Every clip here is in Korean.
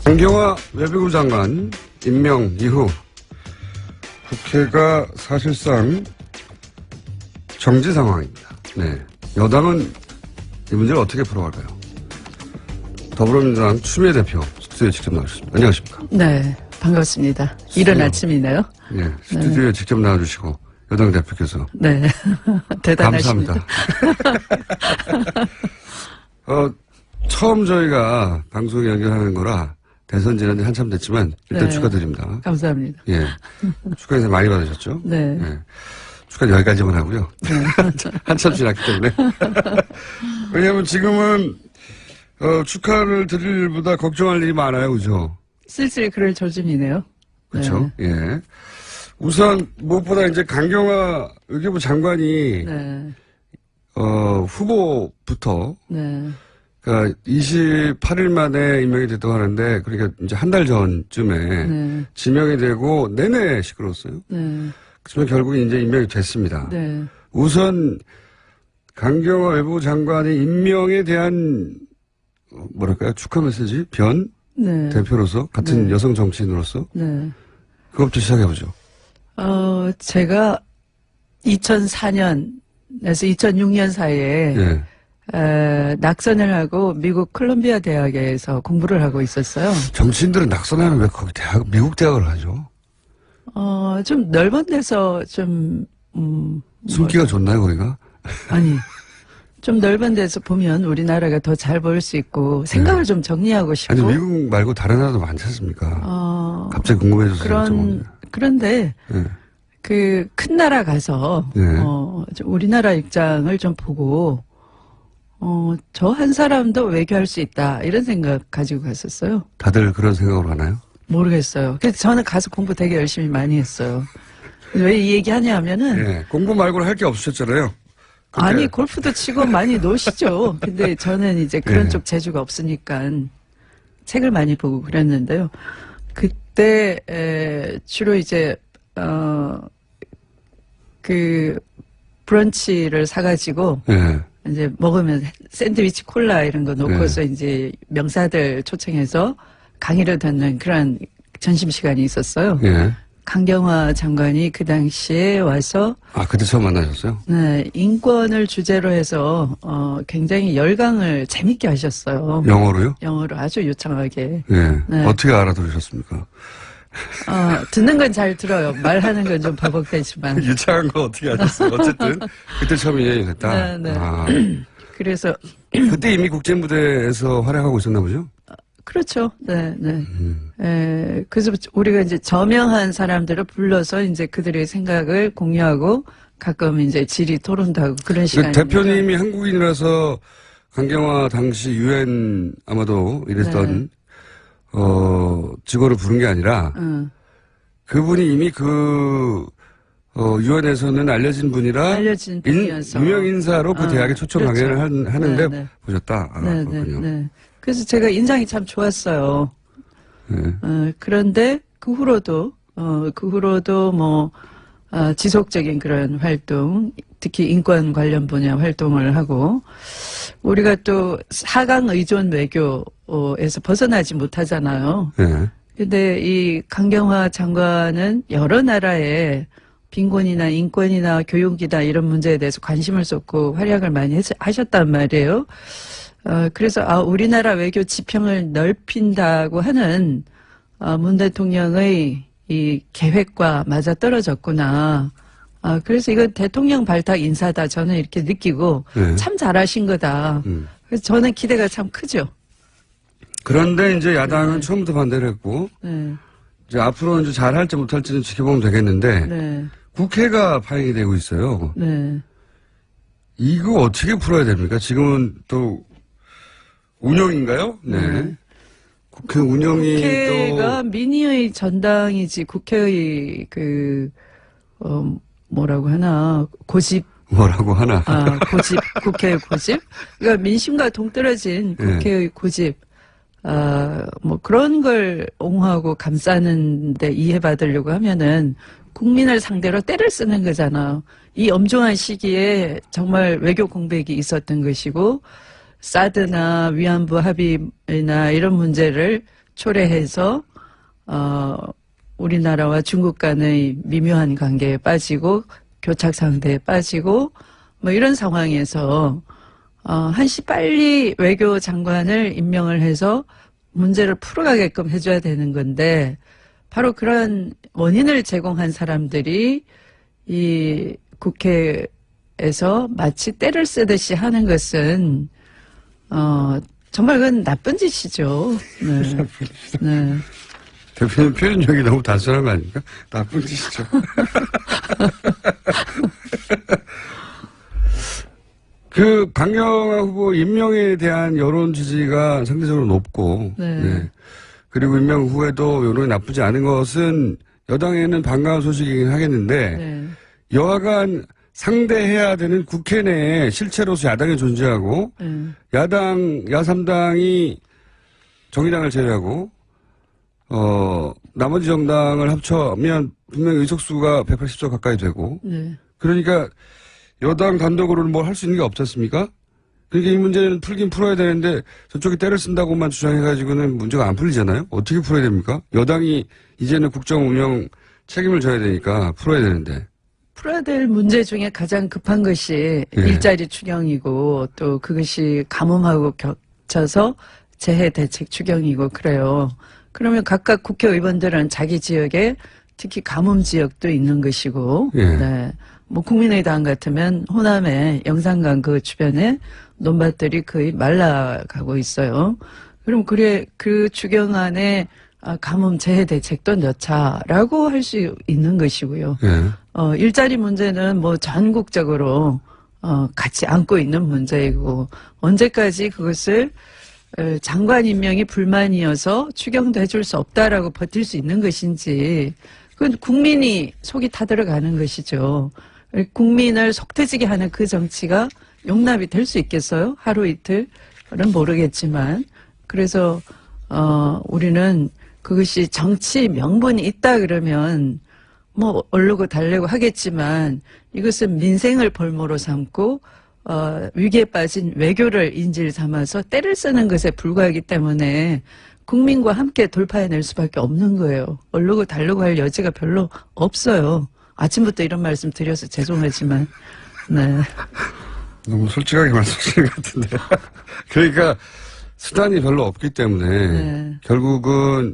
강경화 외교부 장관 임명 이후 국회가 사실상 정지 상황입니다. 네. 여당은 이 문제를 어떻게 풀어갈까요? 더불어민주당 추미애 대표 스튜디오에 직접 나오셨습니다. 안녕하십니까? 네, 반갑습니다. 이른 아침이네요. 네, 스튜디오에 네. 직접 나와주시고 여당 대표께서. 네, 대단하십니다. 감사합니다. 처음 저희가 방송에 연결하는 거라 대선 지난 지 한참 됐지만 일단 네. 축하드립니다. 감사합니다. 예, 축하 인사 많이 받으셨죠? 네. 네. 축하 여기까지만 하고요. 네. 한참 지났기 때문에. 왜냐하면 지금은 축하를 드릴 일보다 걱정할 일이 많아요, 그죠? 쓸쓸히 그럴 조짐이네요. 그렇죠. 네. 예. 우선 무엇보다 이제 강경화 외교부 장관이 네. 후보부터 네. 그러니까 28일 만에 임명이 됐다고 하는데 그러니까 이제 한 달 전쯤에 네. 지명이 되고 내내 시끄러웠어요. 네. 그렇지만 결국 이제 임명이 됐습니다. 네. 우선 강경화 외교부 장관의 임명에 대한 뭐랄까요 축하 메시지 변 네. 대표로서 같은 네. 여성 정치인으로서 네. 그것부터 시작해보죠. 제가 2004년에서 2006년 사이에 예. 낙선을 하고 미국 콜롬비아 대학에서 공부를 하고 있었어요. 정치인들은 낙선하면 왜 거기 미국 대학을 가죠? 좀 넓은 데서 좀, 숨기가 좋나요, 거기가? 아니, 좀 넓은 데서 보면 우리나라가 더 잘 보일 수 있고, 생각을 좀 정리하고 싶고. 아니, 미국 말고 다른 나라도 많지 않습니까? 갑자기 궁금해져서. 그런데, 네. 그, 큰 나라 가서, 네. 우리나라 입장을 좀 보고, 저 한 사람도 외교할 수 있다. 이런 생각 가지고 갔었어요. 다들 그런 생각으로 하나요? 모르겠어요. 그래서 저는 가서 공부 되게 열심히 많이 했어요. 왜 이 얘기 하냐 하면은. 네. 공부 말고는 할 게 없으셨잖아요. 근데... 아니, 골프도 치고 많이 노시죠. 근데 저는 이제 그런 네. 쪽 재주가 없으니까 책을 많이 보고 그랬는데요. 그때, 주로 이제, 그, 브런치를 사가지고. 네. 이제 먹으면 샌드위치 콜라 이런 거 놓고서 네. 이제 명사들 초청해서 강의를 듣는 그런 점심시간이 있었어요. 네. 강경화 장관이 그 당시에 와서. 그때 처음 만나셨어요? 네, 인권을 주제로 해서, 굉장히 열강을 재밌게 하셨어요. 영어로요? 영어로 아주 유창하게. 네. 네. 어떻게 알아들으셨습니까? 듣는 건 잘 들어요. 말하는 건 좀 버벅대지만. 유창한 거 어떻게 하셨어요? 어쨌든, 그때 처음 인연이 됐다. 네, 네. 그래서. 그때 이미 국제무대에서 활약하고 있었나 보죠? 그렇죠. 네, 네. 그래서 우리가 이제 저명한 사람들을 불러서 이제 그들의 생각을 공유하고 가끔 이제 질의 토론도 하고 그런 시간이. 대표님이 한국인이라서 강경화 당시 유엔 아마도 이랬던 네. 직원을 부른 게 아니라 그분이 이미 유엔에서는 알려진 분이라 알려진 분이어서 유명 인사로 그 대학에 초청 그렇죠. 강연을 하는데 네, 네. 보셨다. 네, 그렇군요. 네, 네. 그래서 제가 인상이 참 좋았어요. 네. 그런데 그 후로도 뭐 지속적인 그런 활동, 특히 인권 관련 분야 활동을 하고 우리가 또 4강 의존 외교에서 벗어나지 못하잖아요. 네. 근데 이 강경화 장관은 여러 나라에 빈곤이나 인권이나 교육이나 이런 문제에 대해서 관심을 쏟고 활약을 많이 하셨단 말이에요. 그래서 우리나라 외교 지평을 넓힌다고 하는 문 대통령의 이 계획과 맞아떨어졌구나. 그래서 이건 대통령 발탁 인사다. 저는 이렇게 느끼고 네. 참 잘하신 거다. 그래서 저는 기대가 참 크죠. 그런데 이제 야당은 네. 처음부터 반대를 했고 네. 이제 앞으로 이제 잘할지 못할지는 지켜보면 되겠는데 네. 국회가 파행이 되고 있어요. 네. 이거 어떻게 풀어야 됩니까? 지금은 또 운영인가요? 네. 국회 운영이 국회가 민의의 전당이지 국회의 뭐라고 하나 고집. 뭐라고 하나. 고집, 국회의 고집. 그러니까 민심과 동떨어진 국회의 네. 고집. 뭐 그런 걸 옹호하고 감싸는데 이해받으려고 하면은 국민을 상대로 때를 쓰는 거잖아요. 이 엄중한 시기에 정말 외교 공백이 있었던 것이고 사드나 위안부 합의나 이런 문제를 초래해서 우리나라와 중국 간의 미묘한 관계에 빠지고 교착 상태에 빠지고 뭐 이런 상황에서 한시 빨리 외교 장관을 임명을 해서 문제를 풀어가게끔 해줘야 되는 건데 바로 그런 원인을 제공한 사람들이 이 국회에서 마치 때를 쓰듯이 하는 것은 정말 그건 나쁜 짓이죠. 네. 네. 대표님 표현력이 너무 단순한 거 아닙니까? 나쁜 짓이죠. 그 강경화 후보 임명에 대한 여론 지지가 상대적으로 높고, 네. 네. 그리고 임명 후에도 여론이 나쁘지 않은 것은 여당에는 반가운 소식이긴 하겠는데, 네. 여하간 상대해야 되는 국회 내에 실체로서 야당이 존재하고, 야삼당이 정의당을 제외하고, 나머지 정당을 합쳐면 분명히 의석수가 180석 가까이 되고, 네. 그러니까 여당 단독으로는 뭘 할 수 있는 게 없지 않습니까? 그러니까 이 문제는 풀긴 풀어야 되는데 저쪽이 때를 쓴다고만 주장해가지고는 문제가 안 풀리잖아요? 어떻게 풀어야 됩니까? 여당이 이제는 국정 운영 책임을 져야 되니까 풀어야 되는데. 풀어야 될 문제 중에 가장 급한 것이 일자리 추경이고 또 그것이 가뭄하고 겹쳐서 재해 대책 추경이고 그래요. 그러면 각각 국회의원들은 자기 지역에 특히 가뭄 지역도 있는 것이고, 네. 뭐 국민의당 같으면 호남의 영산강 그 주변에 논밭들이 거의 말라가고 있어요. 그럼 그 추경안에 가뭄 재해 대책도 넣자라고 할 수 있는 것이고요. 일자리 문제는 뭐 전국적으로 같이 안고 있는 문제이고 언제까지 그것을 장관 임명이 불만이어서 추경도 해줄 수 없다라고 버틸 수 있는 것인지 그건 국민이 속이 타들어가는 것이죠. 국민을 속태지게 하는 그 정치가 용납이 될 수 있겠어요? 하루 이틀은 모르겠지만 그래서 우리는 그것이 정치 명분이 있다 그러면 뭐 얼르고 달래고 하겠지만 이것은 민생을 볼모로 삼고 위기에 빠진 외교를 인질 삼아서 때를 쓰는 것에 불과하기 때문에 국민과 함께 돌파해낼 수밖에 없는 거예요. 얼르고 달르고 할 여지가 별로 없어요. 아침부터 이런 말씀 드려서 죄송하지만 네. 너무 솔직하게 말씀하시는 것 같은데. 그러니까 수단이 별로 없기 때문에 결국은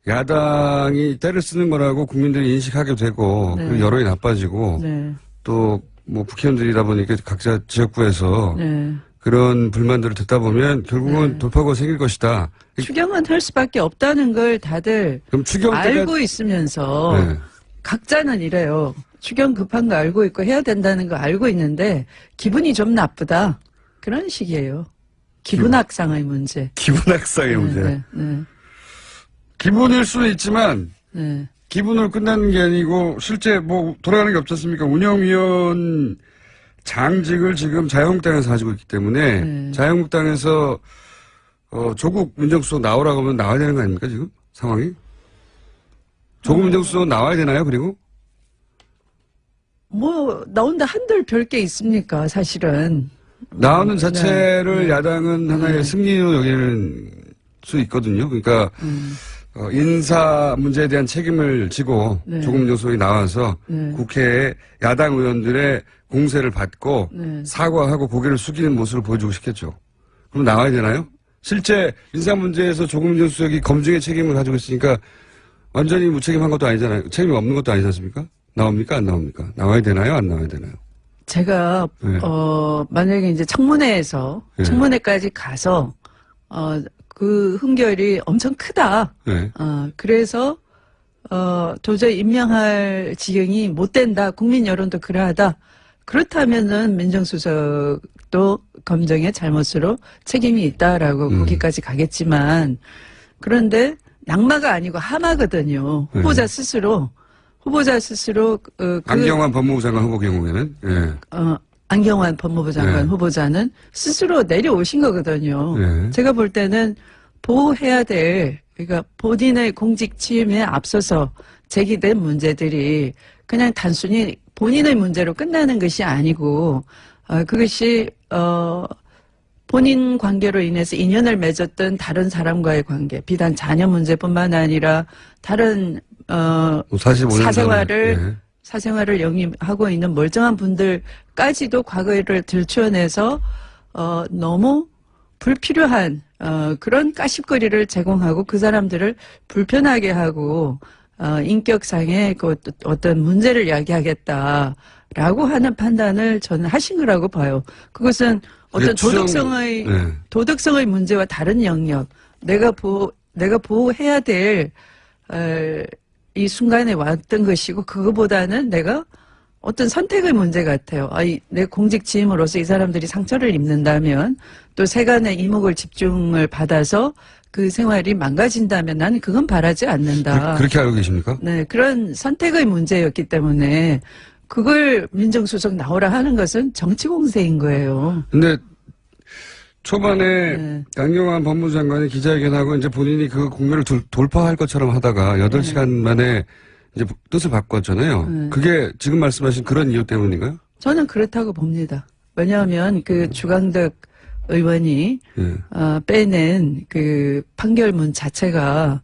야당이 때를 쓰는 거라고 국민들이 인식하게 되고 그리고 여론이 나빠지고 또 뭐 국회의원들이다 보니까 각자 지역구에서 그런 불만들을 듣다 보면 결국은 돌파구가 생길 것이다. 추경은 할 수밖에 없다는 걸 다들 그럼 추경 알고 있으면서 각자는 이래요. 추경 급한 거 알고 있고 해야 된다는 거 알고 있는데 기분이 좀 나쁘다. 그런 식이에요. 기분 악상의 문제. 기분 악상의 문제. 기분일 수는 있지만 기분으로 끝나는 게 아니고 실제 뭐 돌아가는 게 없지 않습니까? 운영위원 장직을 지금 자유한국당에서 가지고 있기 때문에 자유한국당에서 조국 민정수석 나오라고 하면 나와야 되는 거 아닙니까 지금 상황이? 조국 민정수석 나와야 되나요 그리고? 뭐 나온다 한들 별게 있습니까 사실은. 나오는 자체를 야당은 하나의 승리로 여기는 수 있거든요. 그러니까 인사 문제에 대한 책임을 지고 조국 민정수석이 나와서 국회에 야당 의원들의 공세를 받고 사과하고 고개를 숙이는 모습을 보여주고 싶겠죠. 그럼 나와야 되나요? 실제 인사 문제에서 조국 민정수석이 검증의 책임을 가지고 있으니까 완전히 무책임한 것도 아니잖아요. 책임이 없는 것도 아니지 않습니까? 나옵니까? 안 나옵니까? 나와야 되나요? 안 나와야 되나요? 제가 만약에 이제 청문회까지 가서 그 흥결이 엄청 크다. 그래서 도저히 임명할 지경이 못 된다. 국민 여론도 그러하다. 그렇다면은 민정수석도 검증의 잘못으로 책임이 있다라고 거기까지 가겠지만 그런데 낙마가 아니고 하마거든요. 후보자 스스로 안경환 법무부 장관 후보 경우에는 안경환 법무부 장관 후보자는 스스로 내려오신 거거든요. 제가 볼 때는 보호해야 될 그러니까 본인의 공직 취임에 앞서서 제기된 문제들이 그냥 단순히 본인의 문제로 끝나는 것이 아니고 그것이 본인 관계로 인해서 인연을 맺었던 다른 사람과의 관계, 비단 자녀 문제뿐만 아니라 다른 45년 사생활을 영위하고 있는 멀쩡한 분들까지도 과거를 들추어내서 너무 불필요한 그런 까십거리를 제공하고 그 사람들을 불편하게 하고 인격상의 그 어떤 문제를 야기하겠다라고 하는 판단을 저는 하신 거라고 봐요. 그것은 어떤 도덕성의 문제와 다른 영역, 내가 보호해야 될 이 순간에 왔던 것이고, 그거보다는 내가 어떤 선택의 문제 같아요. 내 공직 지임으로서 이 사람들이 상처를 입는다면, 또 세간의 이목을 집중을 받아서 그 생활이 망가진다면 나는 그건 바라지 않는다. 그렇게 알고 계십니까? 네, 그런 선택의 문제였기 때문에 그걸 민정수석 나오라 하는 것은 정치 공세인 거예요. 근데 초반에 양용환 법무부 장관이 기자회견하고 이제 본인이 그 국면을 돌파할 것처럼 하다가 8시간 만에 이제 뜻을 바꿨잖아요. 그게 지금 말씀하신 그런 이유 때문인가요? 저는 그렇다고 봅니다. 왜냐하면 그 주강덕 의원이 빼낸 그 판결문 자체가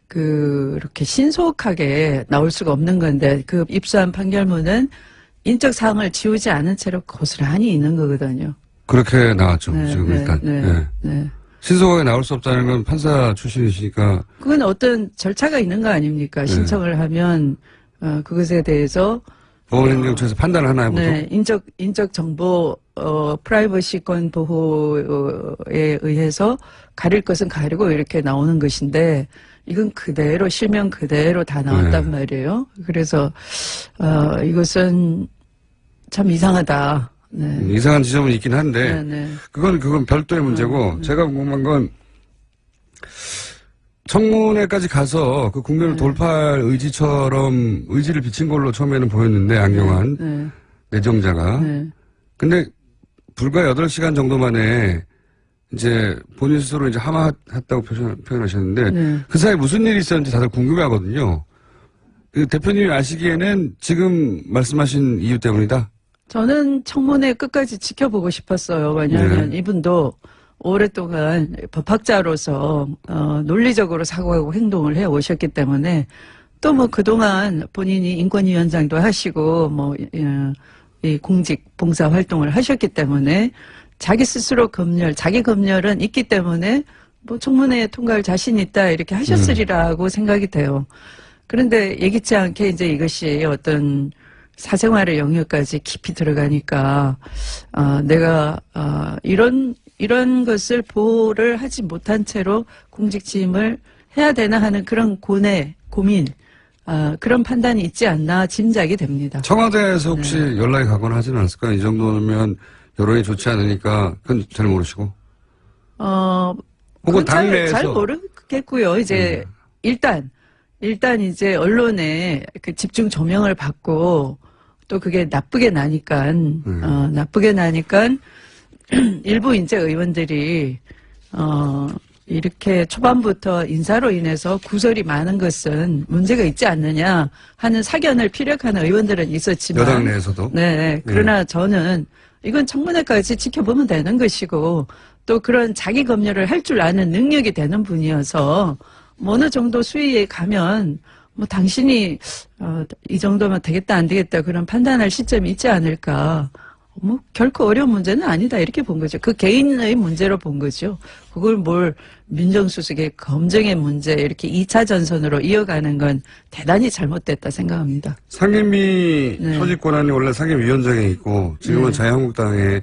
그렇게 신속하게 나올 수가 없는 건데, 그 입수한 판결문은 인적 사항을 지우지 않은 채로 고스란히 있는 거거든요. 그렇게 나왔죠. 지금 일단. 신속하게 나올 수 없다는 건 판사 출신이시니까. 그건 어떤 절차가 있는 거 아닙니까? 신청을 하면 그것에 대해서 보건행정처에서 판단을 하나요? 네, 인적 정보 프라이버시권 보호에 의해서 가릴 것은 가리고 이렇게 나오는 것인데, 이건 그대로 실명 그대로 다 나왔단 말이에요. 그래서 이것은 참 이상하다. 네. 이상한 지점은 있긴 한데 그건 별도의 문제고, 제가 궁금한 건 청문회까지 가서 그 국면을 돌파할 의지를 비친 걸로 처음에는 보였는데, 안경환 내정자가. 근데 불과 8시간 정도 만에 이제 본인 스스로 이제 하마했다고 표현하셨는데 그 사이에 무슨 일이 있었는지 다들 궁금해하거든요. 그 대표님이 아시기에는 지금 말씀하신 이유 때문이다? 저는 청문회 끝까지 지켜보고 싶었어요. 왜냐하면 이분도 오랫동안 법학자로서 논리적으로 사고하고 행동을 해 오셨기 때문에, 또 뭐 그동안 본인이 인권위원장도 하시고 이 공직 봉사 활동을 하셨기 때문에 자기 스스로 자기 검열은 있기 때문에 뭐 청문회 통과할 자신 있다 이렇게 하셨으리라고 생각이 돼요. 그런데 예기치 않게 이제 이것이 어떤 사생활의 영역까지 깊이 들어가니까 내가 이런 것을 보호를 하지 못한 채로 공직 취임을 해야 되나 하는 그런 고민, 그런 판단이 있지 않나 짐작이 됩니다. 청와대에서 혹시 연락이 가거나 하지는 않았을까요? 이 정도면 여론이 좋지 않으니까 그건 잘 모르시고. 혹은 당내에서 잘 모르겠고요. 이제 일단 이제 언론에 그 집중 조명을 받고, 또 그게 나쁘게 나니까 일부 이제 의원들이 이렇게 초반부터 인사로 인해서 구설이 많은 것은 문제가 있지 않느냐 하는 사견을 피력하는 의원들은 있었지만, 여당 내에서도. 네. 그러나 저는 이건 청문회까지 지켜보면 되는 것이고, 또 그런 자기 검열을 할 줄 아는 능력이 되는 분이어서 어느 정도 수위에 가면 뭐 당신이 이 정도면 되겠다 안 되겠다 그런 판단할 시점이 있지 않을까. 뭐 결코 어려운 문제는 아니다 이렇게 본 거죠. 그 개인의 문제로 본 거죠. 그걸 뭘 민정수석의 검증의 문제 이렇게 2차 전선으로 이어가는 건 대단히 잘못됐다 생각합니다. 상임위 소집 권한이 원래 상임위원장에 있고 지금은 자유한국당에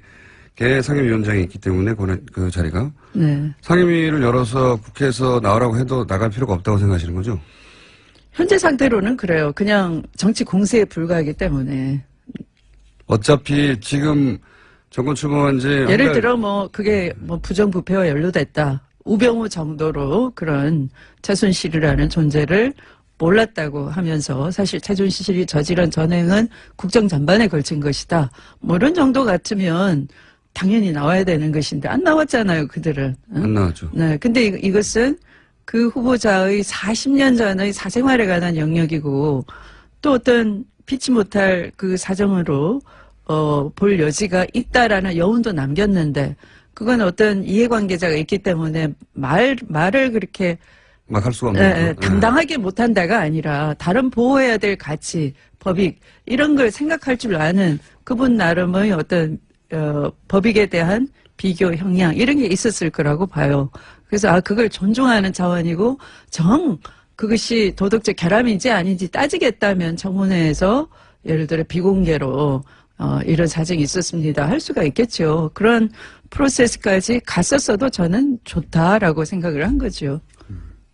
상임위원장이 있기 때문에 그 자리가 상임위를 열어서 국회에서 나오라고 해도 나갈 필요가 없다고 생각하시는 거죠? 현재 상태로는 그래요. 그냥 정치 공세에 불과하기 때문에. 어차피 지금 정권 출범한 지 예를 들어 그게 부정부패와 연루됐다. 우병우 정도로 그런 최순실이라는 존재를 몰랐다고 하면서 사실 최순실이 저지른 전행은 국정 전반에 걸친 것이다. 이런 정도 같으면 당연히 나와야 되는 것인데 안 나왔잖아요, 그들은. 안 나왔죠. 네. 근데 이것은 그 후보자의 40년 전의 사생활에 관한 영역이고, 또 어떤 피치 못할 그 사정으로 볼 여지가 있다라는 여운도 남겼는데, 그건 어떤 이해관계자가 있기 때문에 말을 그렇게 막 할 수가 없는 거죠. 당당하게 못한다가 아니라 다른 보호해야 될 가치, 법익 이런 걸 생각할 줄 아는 그분 나름의 어떤 법익에 대한 비교 형량 이런 게 있었을 거라고 봐요. 그래서 그걸 존중하는 차원이고 그것이 도덕적 결함인지 아닌지 따지겠다면 청문회에서 예를 들어 비공개로 이런 사정이 있었습니다 할 수가 있겠죠. 그런 프로세스까지 갔었어도 저는 좋다라고 생각을 한 거죠.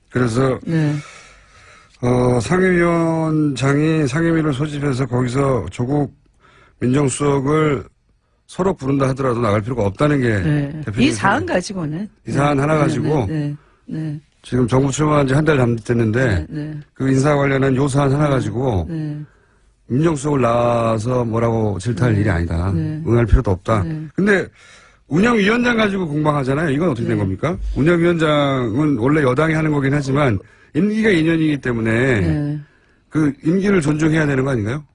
그래서 네. 상임위원장이 상임위를 소집해서 거기서 조국 민정수석을 서로 부른다 하더라도 나갈 필요가 없다는 게 네. 이 사안 가지고는 이 사안 하나 가지고 네. 지금 정부 출마한 지 한 달 됐는데 그 인사 관련한 요 사안 하나 가지고 민정수석을 낳아서 뭐라고 질타할 일이 아니다. 응할 필요도 없다. 근데 운영위원장 가지고 공방하잖아요. 이건 어떻게 된 겁니까? 운영위원장은 원래 여당이 하는 거긴 하지만 임기가 2년이기 때문에 그 임기를 존중해야 되는 거 아닌가요?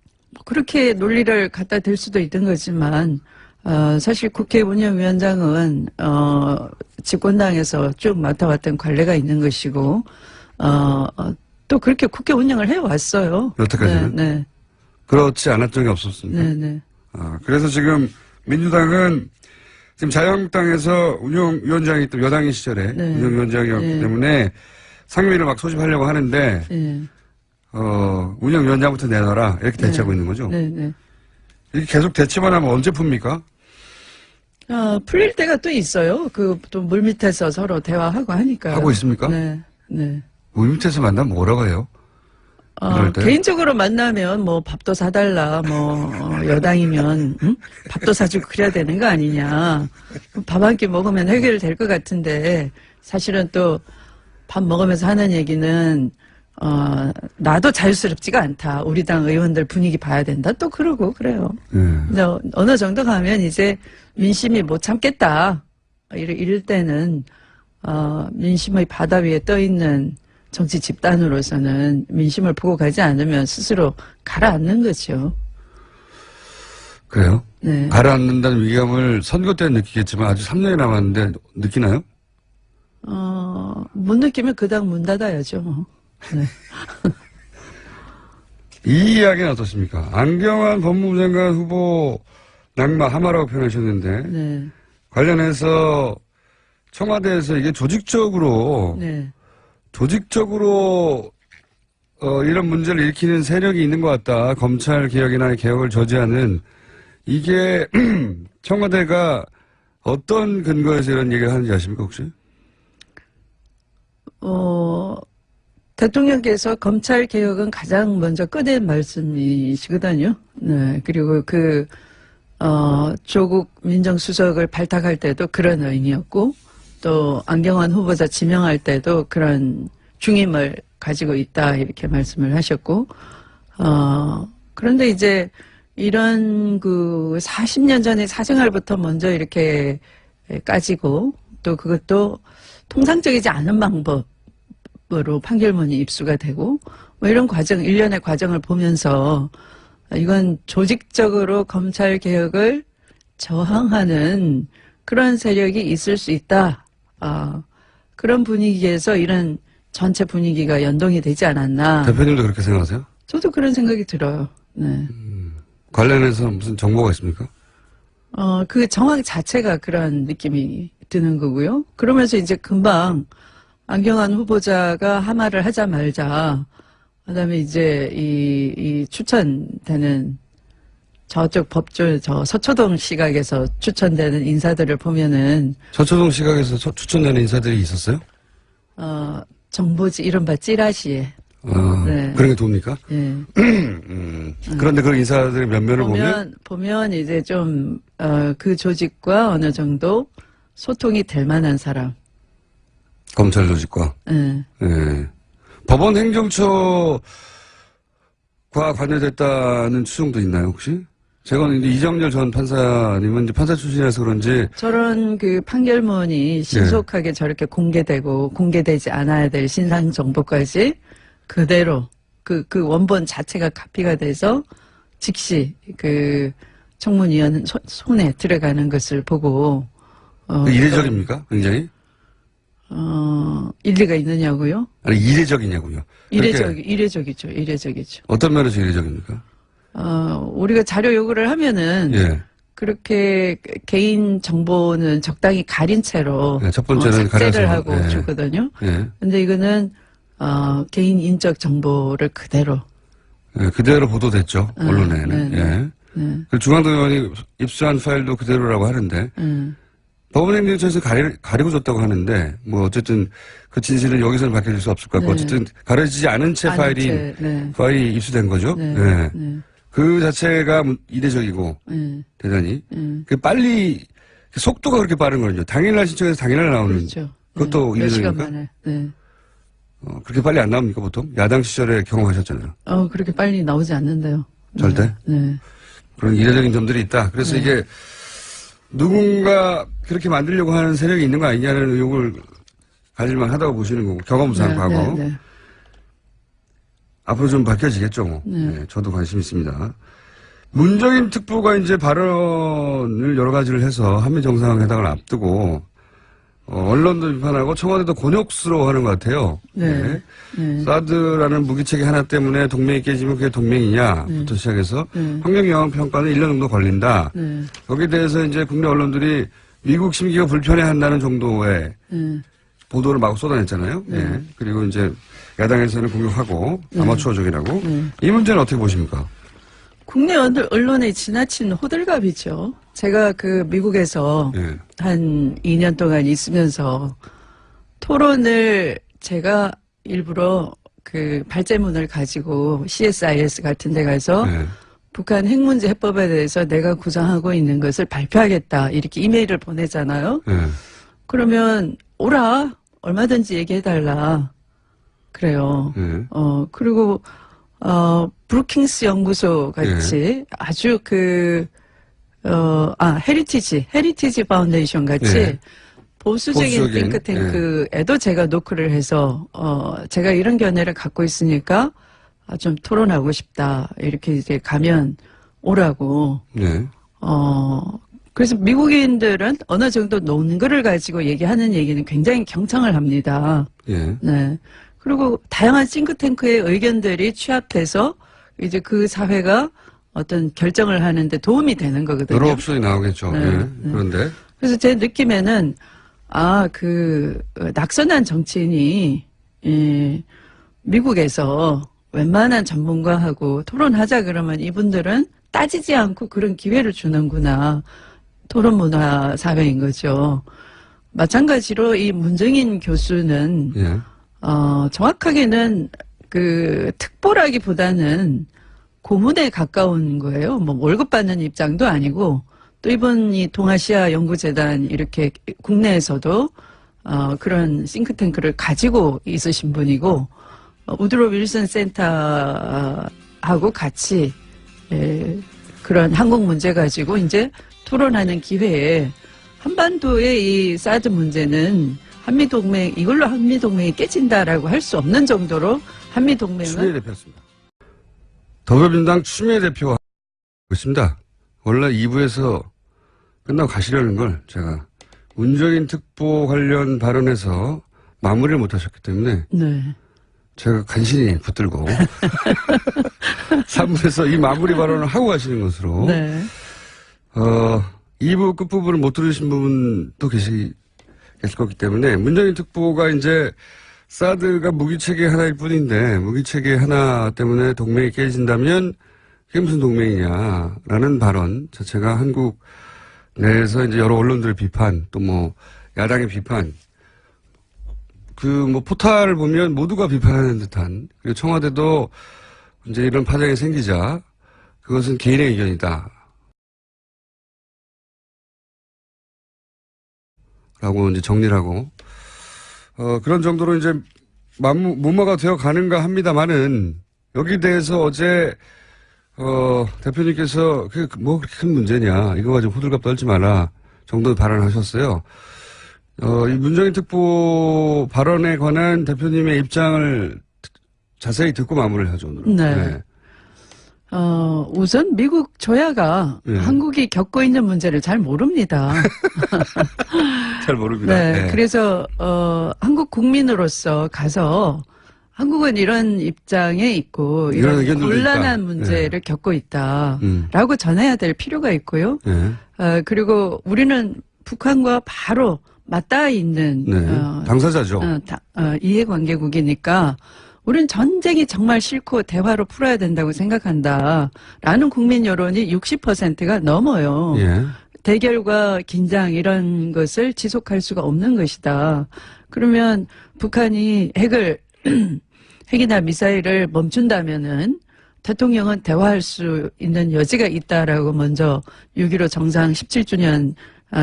그렇게 논리를 갖다 댈 수도 있던 거지만 사실 국회 운영위원장은 집권당에서 쭉 맡아왔던 관례가 있는 것이고 또 그렇게 국회 운영을 해왔어요. 여태까지는? 네. 그렇지 않았던 적이 없었습니다. 네. 그래서 지금 민주당은 지금 자유한국당에서 운영위원장이 또 여당인 시절에 운영위원장이었기 때문에 상임위를 막 소집하려고 하는데 운영위원장부터 내놔라 이렇게 대치하고 있는 거죠. 네. 이게 계속 대치만 하면 언제 풉니까? 풀릴 때가 또 있어요. 또 물밑에서 서로 대화하고 하니까. 하고 있습니까? 네. 물밑에서 만나면 뭐라고 해요? 개인적으로 만나면 뭐 밥도 사달라, 여당이면, 밥도 사주고 그래야 되는 거 아니냐. 밥 한 끼 먹으면 해결될 것 같은데, 사실은 또 밥 먹으면서 하는 얘기는, 나도 자유스럽지가 않다. 우리 당 의원들 분위기 봐야 된다. 또 그러고 그래요. 근데 어느 정도 가면 이제 민심이 못 참겠다. 이럴 때는, 민심의 바다 위에 떠 있는 정치 집단으로서는 민심을 보고 가지 않으면 스스로 가라앉는 거죠. 그래요? 네. 가라앉는다는 위기감을 선거 때는 느끼겠지만 아직 3년이 남았는데 느끼나요? 못 느끼면 그 당 문 닫아야죠. 뭐. 네. 이 이야기는 어떻습니까? 안경환 법무부 장관 후보 낙마 하마라고 표현하셨는데 관련해서 청와대에서 이게 조직적으로 이런 문제를 일으키는 세력이 있는 것 같다. 검찰 개혁이나 개혁을 저지하는 이게 청와대가 어떤 근거에서 이런 얘기를 하는지 아십니까 혹시? 대통령께서 검찰 개혁은 가장 먼저 꺼낸 말씀이시거든요. 네. 그리고 조국 민정수석을 발탁할 때도 그런 의미였고, 또 안경환 후보자 지명할 때도 그런 중임을 가지고 있다 이렇게 말씀을 하셨고 그런데 이제 이런 40년 전의 사생활부터 먼저 이렇게 까지고 또 그것도 통상적이지 않은 방법으로 판결문이 입수가 되고 뭐 이런 과정 일련의 과정을 보면서 이건 조직적으로 검찰 개혁을 저항하는 그런 세력이 있을 수 있다. 그런 분위기에서 이런 전체 분위기가 연동이 되지 않았나. 대표님도 그렇게 생각하세요? 저도 그런 생각이 들어요. 네. 관련해서 무슨 정보가 있습니까? 그 정황 자체가 그런 느낌이 드는 거고요. 그러면서 이제 금방 안경환 후보자가 하마를 하자 말자. 그다음에 이제 이 추천되는 저쪽 법조 서초동 시각에서 추천되는 인사들을 보면은 서초동 시각에서 추천되는 인사들이 있었어요? 정보지 이른바 찌라시에 네. 그런 게 돕니까? 네. 그런데 그 인사들의 면면을 보면 이제 좀 그 조직과 어느 정도 소통이 될 만한 사람. 검찰 조직과. 네. 네. 법원 행정처과 관여됐다는 추정도 있나요 혹시? 제가 이제 이정열 전 판사님은 이제 판사 출신이라서 그런지 저런 그 판결문이 신속하게 저렇게 공개되고 공개되지 않아야 될 신상 정보까지 그대로 그 원본 자체가 카피가 돼서 즉시 그 청문위원 손에 들어가는 것을 보고 이례적입니까? 굉장히? 일리가 있느냐고요? 아니, 이례적이냐고요. 이례적이죠. 이례적이죠. 어떤 면에서 이례적입니까? 우리가 자료 요구를 하면은. 예. 그렇게 개인 정보는 적당히 가린 채로. 예, 첫 번째는 삭제를 가려서, 하고 예. 주거든요. 예. 근데 이거는, 개인 인적 정보를 그대로. 예, 그대로 보도됐죠. 언론에는. 예. 그 중앙도 의원이 입수한 파일도 그대로라고 하는데. 법원행정처에서 가리고 줬다고 하는데, 뭐, 어쨌든 그 진실은 여기서는 밝혀질 수 없을 것 같고, 어쨌든 가려지지 않은 채 파일이 입수된 거죠. 네. 그 자체가 이례적이고, 대단히. 그 빨리, 속도가 그렇게 빠른 거는요. 당일날 신청해서 당일날 나오는. 그렇죠. 그것도 몇 시간 이례적입니까? 만에. 네. 그렇게 빨리 안 나옵니까, 보통? 야당 시절에 경험하셨잖아요. 그렇게 빨리 나오지 않는데요. 절대? 네. 그런 이례적인 점들이 있다. 그래서 이게 누군가 그렇게 만들려고 하는 세력이 있는 거 아니냐는 의혹을 가질만 하다고 보시는 거고, 경험상 과거. 앞으로 좀 밝혀지겠죠, 뭐. 네, 저도 관심 있습니다. 문정인 특보가 이제 발언을 여러 가지를 해서 한미 정상회담을 앞두고, 언론도 비판하고 청와대도 곤욕스러워하는 것 같아요. 네. 사드라는 무기체계 하나 때문에 동맹이 깨지면 그게 동맹이냐부터 시작해서 환경영향 평가는 1년 정도 걸린다. 거기에 대해서 이제 국내 언론들이 미국 심기가 불편해한다는 정도의 보도를 마구 쏟아냈잖아요. 네. 그리고 이제 야당에서는 공격하고 아마추어적이라고. 이 문제는 어떻게 보십니까? 국내 언론의 지나친 호들갑이죠. 제가 그 미국에서 한 2년 동안 있으면서 토론을 제가 일부러 그 발제문을 가지고 CSIS 같은 데 가서 북한 핵 문제 해법에 대해서 내가 구상하고 있는 것을 발표하겠다. 이렇게 이메일을 보내잖아요. 그러면 오라. 얼마든지 얘기해달라. 그래요. 그리고 브루킹스 연구소 같이 아주 헤리티지 파운데이션 같이 보수적인 띵크탱크에도 제가 노크를 해서, 제가 이런 견해를 갖고 있으니까 좀 토론하고 싶다. 이렇게 이제 가면 오라고. 그래서 미국인들은 어느 정도 논거를 가지고 얘기하는 얘기는 굉장히 경청을 합니다. 네. 그리고 다양한 싱크탱크의 의견들이 취합돼서 이제 그 사회가 어떤 결정을 하는데 도움이 되는 거거든요. 여러 옵션이 나오겠죠. 그런데. 그래서 제 느낌에는, 낙선한 정치인이, 미국에서 웬만한 전문가하고 토론하자 그러면 이분들은 따지지 않고 그런 기회를 주는구나. 토론 문화 사회인 거죠. 마찬가지로 이 문정인 교수는, 정확하게는 그 특보라기보다는 고문에 가까운 거예요. 뭐 월급 받는 입장도 아니고 또 이분이 동아시아 연구재단 이렇게 국내에서도 그런 싱크탱크를 가지고 있으신 분이고 우드로 윌슨 센터하고 같이 그런 한국 문제 가지고 이제 토론하는 기회에 한반도의 이 사드 문제는 한미동맹 이걸로 한미동맹이 깨진다라고 할 수 없는 정도로 한미동맹은 추미애 대표였습니다. 더불어민주당 추미애 대표가 있습니다. 원래 2부에서 끝나고 가시려는 걸 제가 문정인 특보 관련 발언에서 마무리를 못하셨기 때문에 제가 간신히 붙들고 3부에서 이 마무리 발언을 하고 가시는 것으로 2부 끝부분을 못 들으신 부분도 계실 거기 때문에 문정인 특보가 이제 사드가 무기체계 하나일 뿐인데 무기체계 하나 때문에 동맹이 깨진다면 그게 무슨 동맹이냐라는 발언 자체가 한국 내에서 이제 여러 언론들의 비판 또 뭐 야당의 비판 그 뭐 포탈을 보면 모두가 비판하는 듯한 그리고 청와대도 이제 이런 파장이 생기자 그것은 개인의 의견이다. 라고 이제 정리를 하고 그런 정도로 이제 무마가 되어 가는가 합니다만은 여기 대해서 어제 대표님께서 뭐 그렇게 큰 문제냐 이거 가지고 호들갑 떨지 마라 정도 발언하셨어요. 이 문정인 특보 발언에 관한 대표님의 입장을 자세히 듣고 마무리를 하죠 오늘은. 우선 미국 조야가 네. 한국이 겪고 있는 문제를 잘 모릅니다. 잘 모릅니다. 네. 네. 그래서, 한국 국민으로서 가서 한국은 이런 입장에 있고, 이런 이런 의견들도 곤란한 있다. 문제를 겪고 있다라고 전해야 될 필요가 있고요. 네. 그리고 우리는 북한과 바로 맞닿아 있는, 네. 당사자죠. 이해관계국이니까 우리는 전쟁이 정말 싫고 대화로 풀어야 된다고 생각한다. 라는 국민 여론이 60%가 넘어요. 예. 대결과 긴장 이런 것을 지속할 수가 없는 것이다. 그러면 북한이 핵이나 미사일을 멈춘다면은 대통령은 대화할 수 있는 여지가 있다라고 먼저 6.15 정상 17주년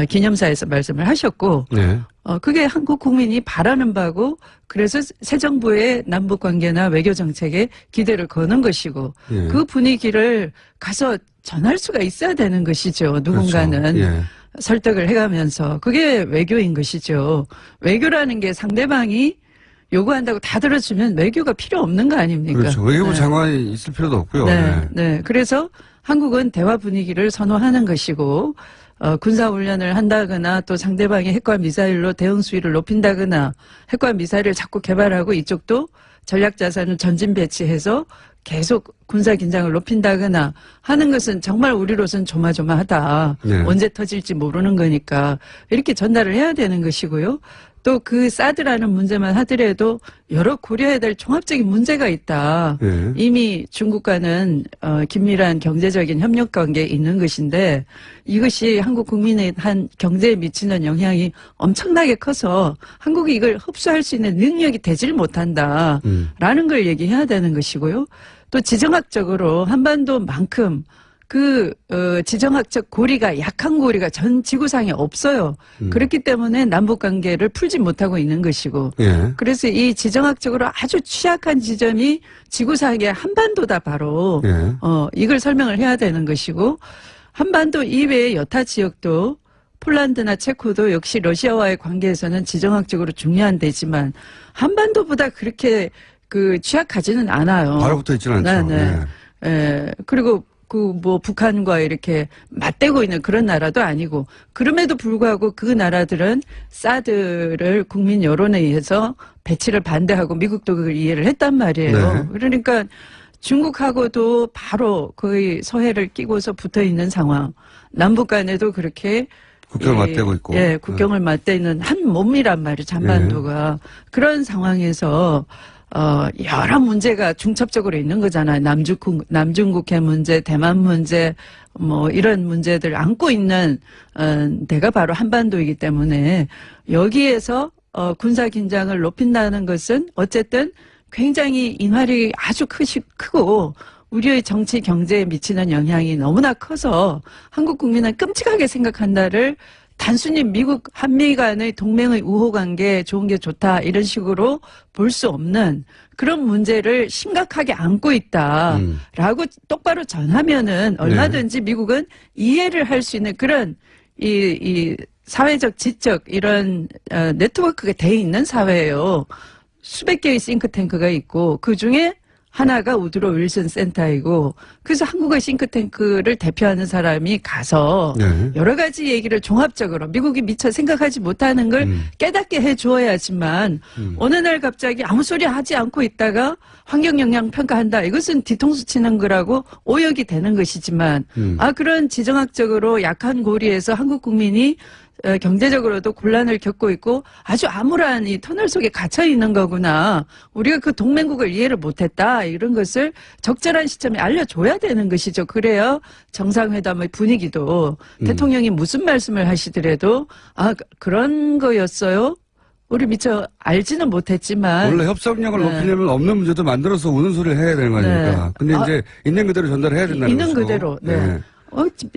기념사에서 말씀을 하셨고, 네. 그게 한국 국민이 바라는 바고, 그래서 새 정부의 남북 관계나 외교 정책에 기대를 거는 것이고, 예. 그 분위기를 가서 전할 수가 있어야 되는 것이죠. 누군가는. 그렇죠. 예. 설득을 해가면서. 그게 외교인 것이죠. 외교라는 게 상대방이 요구한다고 다 들어주면 외교가 필요 없는 거 아닙니까? 그렇죠. 외교부 네. 장관이 있을 필요도 없고요. 네, 네. 네. 그래서 한국은 대화 분위기를 선호하는 것이고, 군사훈련을 한다거나 또 상대방이 핵과 미사일로 대응 수위를 높인다거나 핵과 미사일을 자꾸 개발하고 이쪽도 전략자산을 전진 배치해서 계속 군사 긴장을 높인다거나 하는 것은 정말 우리로서는 조마조마하다. 네. 언제 터질지 모르는 거니까 이렇게 전달을 해야 되는 것이고요. 또 그 사드라는 문제만 하더라도 여러 고려해야 될 종합적인 문제가 있다. 네. 이미 중국과는 긴밀한 경제적인 협력 관계에 있는 것인데 이것이 한국 국민의 한 경제에 미치는 영향이 엄청나게 커서 한국이 이걸 흡수할 수 있는 능력이 되질 못한다라는 걸 얘기해야 되는 것이고요. 또 지정학적으로 한반도만큼 지정학적 고리가 약한 고리가 전 지구상에 없어요. 그렇기 때문에 남북 관계를 풀지 못하고 있는 것이고. 예. 그래서 이 지정학적으로 아주 취약한 지점이 지구상의 한반도다 바로. 예. 이걸 설명을 해야 되는 것이고 한반도 이외의 여타 지역도 폴란드나 체코도 역시 러시아와의 관계에서는 지정학적으로 중요한 데지만 한반도보다 그렇게 취약하지는 않아요. 바로 붙어 있지는 않죠. 네. 그리고 북한과 이렇게 맞대고 있는 그런 나라도 아니고, 그럼에도 불구하고 그 나라들은 사드를 국민 여론에 의해서 배치를 반대하고 미국도 그걸 이해를 했단 말이에요. 네. 그러니까 중국하고도 바로 거의 서해를 끼고서 붙어 있는 상황. 남북 간에도 그렇게 국경을 맞대고 있고. 예, 국경을 맞대 있는 한 몸이란 말이에요, 한반도가. 그런 상황에서 여러 문제가 중첩적으로 있는 거잖아요. 남중국해 문제, 대만 문제, 이런 문제들 안고 있는, 데가 바로 한반도이기 때문에 여기에서, 군사 긴장을 높인다는 것은 어쨌든 굉장히 인활이 아주 크고, 우리의 정치 경제에 미치는 영향이 너무나 커서 한국 국민은 끔찍하게 생각한다를 단순히 미국 한미 간의 동맹의 우호 관계 좋은 게 좋다 이런 식으로 볼 수 없는 그런 문제를 심각하게 안고 있다라고 똑바로 전하면은 얼마든지 미국은 이해를 할 수 있는 그런 이 사회적 지적 이런 네트워크가 돼 있는 사회예요. 수백 개의 싱크탱크가 있고 그 중에 하나가 우드로 윌슨 센터이고 그래서 한국의 싱크탱크를 대표하는 사람이 가서 네. 여러 가지 얘기를 종합적으로 미국이 미처 생각하지 못하는 걸 깨닫게 해주어야지만 어느 날 갑자기 아무 소리 하지 않고 있다가 환경영향 평가한다. 이것은 뒤통수 치는 거라고 오역이 되는 것이지만 그런 지정학적으로 약한 고리에서 한국 국민이 경제적으로도 곤란을 겪고 있고 아주 암울한 이 터널 속에 갇혀 있는 거구나. 우리가 그 동맹국을 이해를 못했다. 이런 것을 적절한 시점에 알려줘야 되는 것이죠. 그래야 정상회담의 분위기도 대통령이 무슨 말씀을 하시더라도 그런 거였어요. 우리 미처 알지는 못했지만 원래 협상력을 높이려면 없는 문제도 만들어서 우는 소리를 해야 되는 거 아닙니까? 근데 이제 있는 그대로 전달해야 된다는 있는 거죠. 그대로. 네.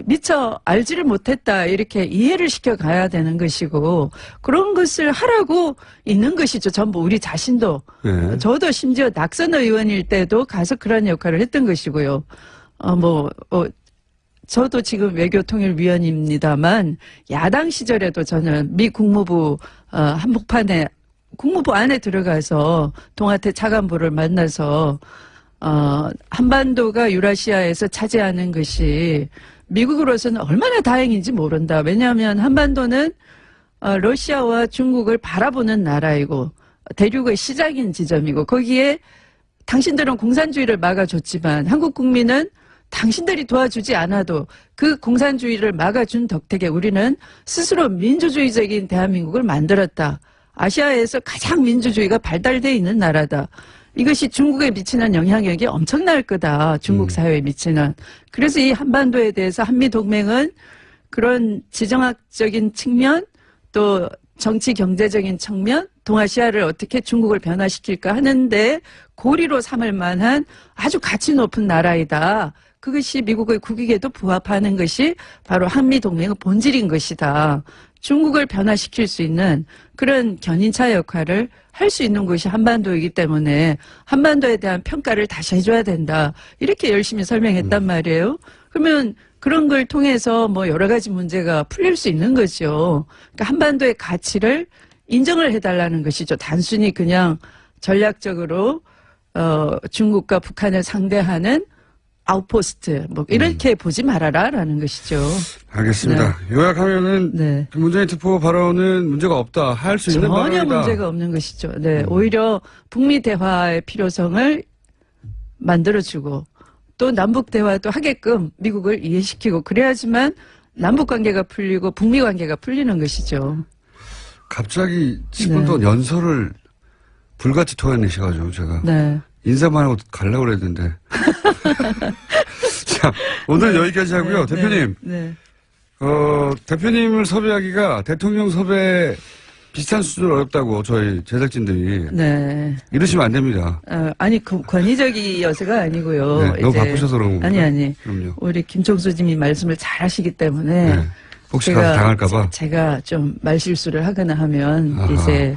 미처 알지를 못했다 이렇게 이해를 시켜가야 되는 것이고 그런 것을 하라고 있는 것이죠. 전부 우리 자신도. 네. 저도 심지어 낙선 의원일 때도 가서 그런 역할을 했던 것이고요. 저도 지금 외교통일위원입니다만 야당 시절에도 저는 미 국무부 한복판에 국무부 안에 들어가서 동아태 차관보를 만나서 한반도가 유라시아에서 차지하는 것이 미국으로서는 얼마나 다행인지 모른다. 왜냐하면 한반도는 러시아와 중국을 바라보는 나라이고 대륙의 시작인 지점이고 거기에 당신들은 공산주의를 막아줬지만 한국 국민은 당신들이 도와주지 않아도 그 공산주의를 막아준 덕택에 우리는 스스로 민주주의적인 대한민국을 만들었다. 아시아에서 가장 민주주의가 발달되어 있는 나라다. 이것이 중국에 미치는 영향력이 엄청날 거다. 중국 사회에 미치는. 그래서 이 한반도에 대해서 한미동맹은 그런 지정학적인 측면 또 정치 경제적인 측면 동아시아를 어떻게 중국을 변화시킬까 하는데 고리로 삼을 만한 아주 가치 높은 나라이다. 그것이 미국의 국익에도 부합하는 것이 바로 한미동맹의 본질인 것이다. 중국을 변화시킬 수 있는 그런 견인차 역할을 할 수 있는 곳이 한반도이기 때문에 한반도에 대한 평가를 다시 해줘야 된다. 이렇게 열심히 설명했단 말이에요. 그러면 그런 걸 통해서 뭐 여러 가지 문제가 풀릴 수 있는 거죠. 그러니까 한반도의 가치를 인정을 해달라는 것이죠. 단순히 그냥 전략적으로 중국과 북한을 상대하는 아웃포스트 뭐 이렇게 보지 말아라라는 것이죠. 알겠습니다. 네. 요약하면은 네. 문재인 특보 발언은 문제가 없다. 할 수 있는 발언이다. 전혀 문제가 없는 것이죠. 네, 오히려 북미 대화의 필요성을 만들어주고 또 남북 대화도 하게끔 미국을 이해시키고 그래야지만 남북 관계가 풀리고 북미 관계가 풀리는 것이죠. 갑자기 10분 동안 연설을 불같이 토해내셔가지고 제가 네. 인사만 하고 가려고 그랬는데. 자, 오늘은 네. 여기까지 하고요. 네. 대표님. 네. 대표님을 섭외하기가 대통령 섭외 비슷한 수준 어렵다고 저희 제작진들이. 네. 이러시면 안 됩니다. 아니, 권위적이어서가 아니고요. 네, 너무 이제 바쁘셔서 그런 겁니다. 아니. 그럼요. 우리 김총수 님이 말씀을 잘 하시기 때문에. 네. 혹시 가서 당할까봐. 제가 좀 말실수를 하거나 하면 아하. 이제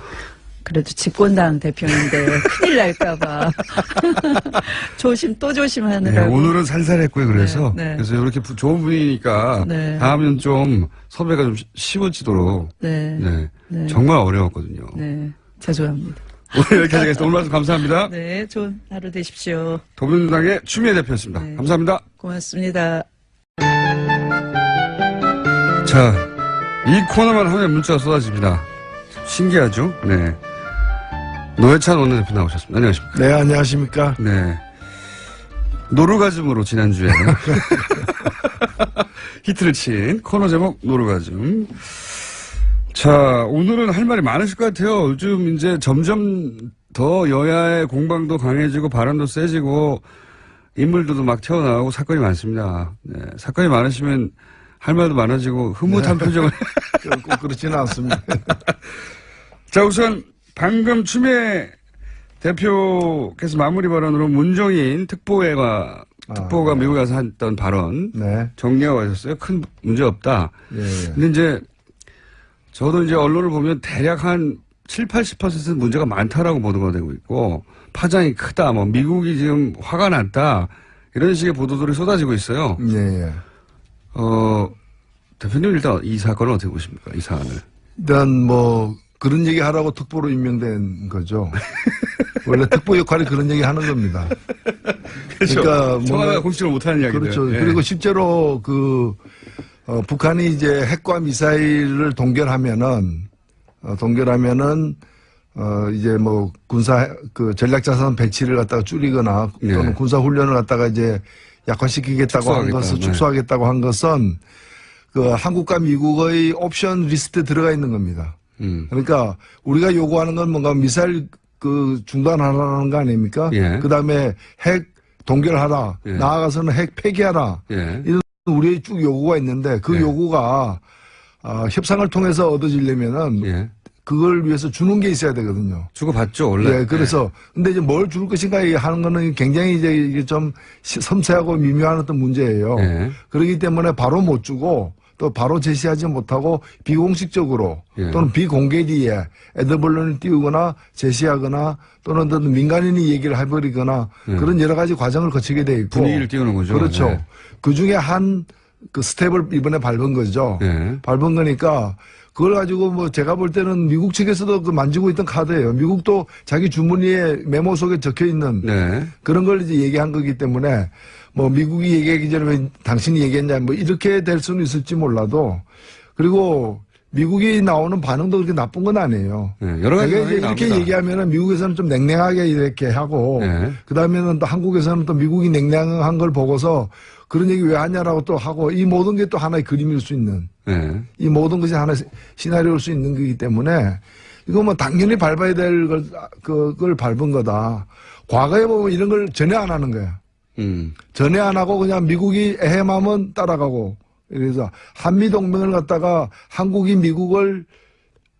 그래도 집권당 대표인데 큰일 날까봐 또 조심하느라고. 네, 오늘은 살살했고요. 그래서 네, 네. 그래서 이렇게 좋은 분위기니까 네. 다음엔 좀 섭외가 좀 쉬워지도록. 네. 네. 네. 정말 어려웠거든요. 네. 죄송합니다. 오늘 여기까지 하겠습니다. 오늘 말씀 감사합니다. 네. 좋은 하루 되십시오. 더불어민주당의 추미애 대표였습니다. 네. 감사합니다. 고맙습니다. 자, 이 코너만 하면 문자가 쏟아집니다. 신기하죠? 네. 노회찬 원내대표 나오셨습니다. 안녕하십니까? 네, 안녕하십니까? 네. 노루가즘으로 지난주에 히트를 친 코너 제목 노루가즘. 자, 오늘은 할 말이 많으실 것 같아요. 요즘 이제 점점 더 여야의 공방도 강해지고 발언도 세지고 인물들도 막 튀어나오고 사건이 많습니다. 네. 사건이 많으시면 할 말도 많아지고 흐뭇한 표정을. 꼭 그렇지는 않습니다. 자, 우선 방금 추미애 대표께서 마무리 발언으로 문정인 특보가 미국에 가서 했던 발언 네. 정리하고 하셨어요. 큰 문제 없다. 예. 근데 이제 저도 이제 언론을 보면 대략 한 70-80% 문제가 많다라고 보도가 되고 있고 파장이 크다. 뭐 미국이 지금 화가 났다. 이런 식의 보도들이 쏟아지고 있어요. 예. 대표님 일단 이 사건을 어떻게 보십니까? 이 사안을. 일단 뭐 그런 얘기 하라고 특보로 임명된 거죠. 원래 특보 역할이 그런 얘기 하는 겁니다. 그렇죠. 그러니까 청와대가 공식적으로 못하는 이야기들. 그렇죠. 예. 그리고 실제로 북한이 이제 핵과 미사일을 동결하면은 이제 뭐 전략 자산 배치를 갖다가 줄이거나 또는 군사 훈련을 갖다가 이제 약화시키겠다고 한 것은 축소하겠다고 한 것은 한국과 미국의 옵션 리스트에 들어가 있는 겁니다. 그러니까 우리가 요구하는 건 뭔가 미사일 중단하라는 거 아닙니까? 예. 그다음에 핵 동결하라. 예. 나아가서는 핵 폐기하라. 예. 이런 우리의 쭉 요구가 있는데 그 예. 요구가 협상을 통해서 얻어지려면은 예. 그걸 위해서 주는 게 있어야 되거든요. 주고받죠, 원래. 예, 그래서 근데 이제 뭘 줄 것인가 하는 거는 굉장히 이제 이게 좀 섬세하고 미묘한 어떤 문제예요. 예. 그렇기 때문에 바로 못 주고 또 바로 제시하지 못하고 비공식적으로 예. 또는 비공개리에 애들벌론을 띄우거나 제시하거나 또는 어떤 민간인이 얘기를 해버리거나 그런 여러 가지 과정을 거치게 돼 있고 분위기를 띄우는 거죠. 그렇죠. 네. 그 중에 한 스텝을 이번에 밟은 거죠. 네. 밟은 거니까 그걸 가지고 뭐 제가 볼 때는 미국 측에서도 그 만지고 있던 카드예요. 미국도 자기 주머니에 메모 속에 적혀 있는 네. 그런 걸 이제 얘기한 거기 때문에 뭐 미국이 얘기하기 전에 왜 당신이 얘기했냐 뭐 이렇게 될 수는 있을지 몰라도 그리고 미국이 나오는 반응도 그렇게 나쁜 건 아니에요. 네, 여러 가지 이제 이렇게 나옵니다. 얘기하면은 미국에서는 좀 냉랭하게 이렇게 하고 네. 그 다음에는 또 한국에서는 또 미국이 냉랭한 걸 보고서 그런 얘기 왜 하냐라고 또 하고 이 모든 게 또 하나의 그림일 수 있는 네. 이 모든 것이 하나의 시나리오일 수 있는 거기 때문에 이거 뭐 당연히 밟아야 될 그걸 밟은 거다. 과거에 보면 이런 걸 전혀 안 하는 거야. 전혀 안 하고 그냥 미국이 에헤마면 따라가고 그래서 한미동맹을 갖다가 한국이 미국을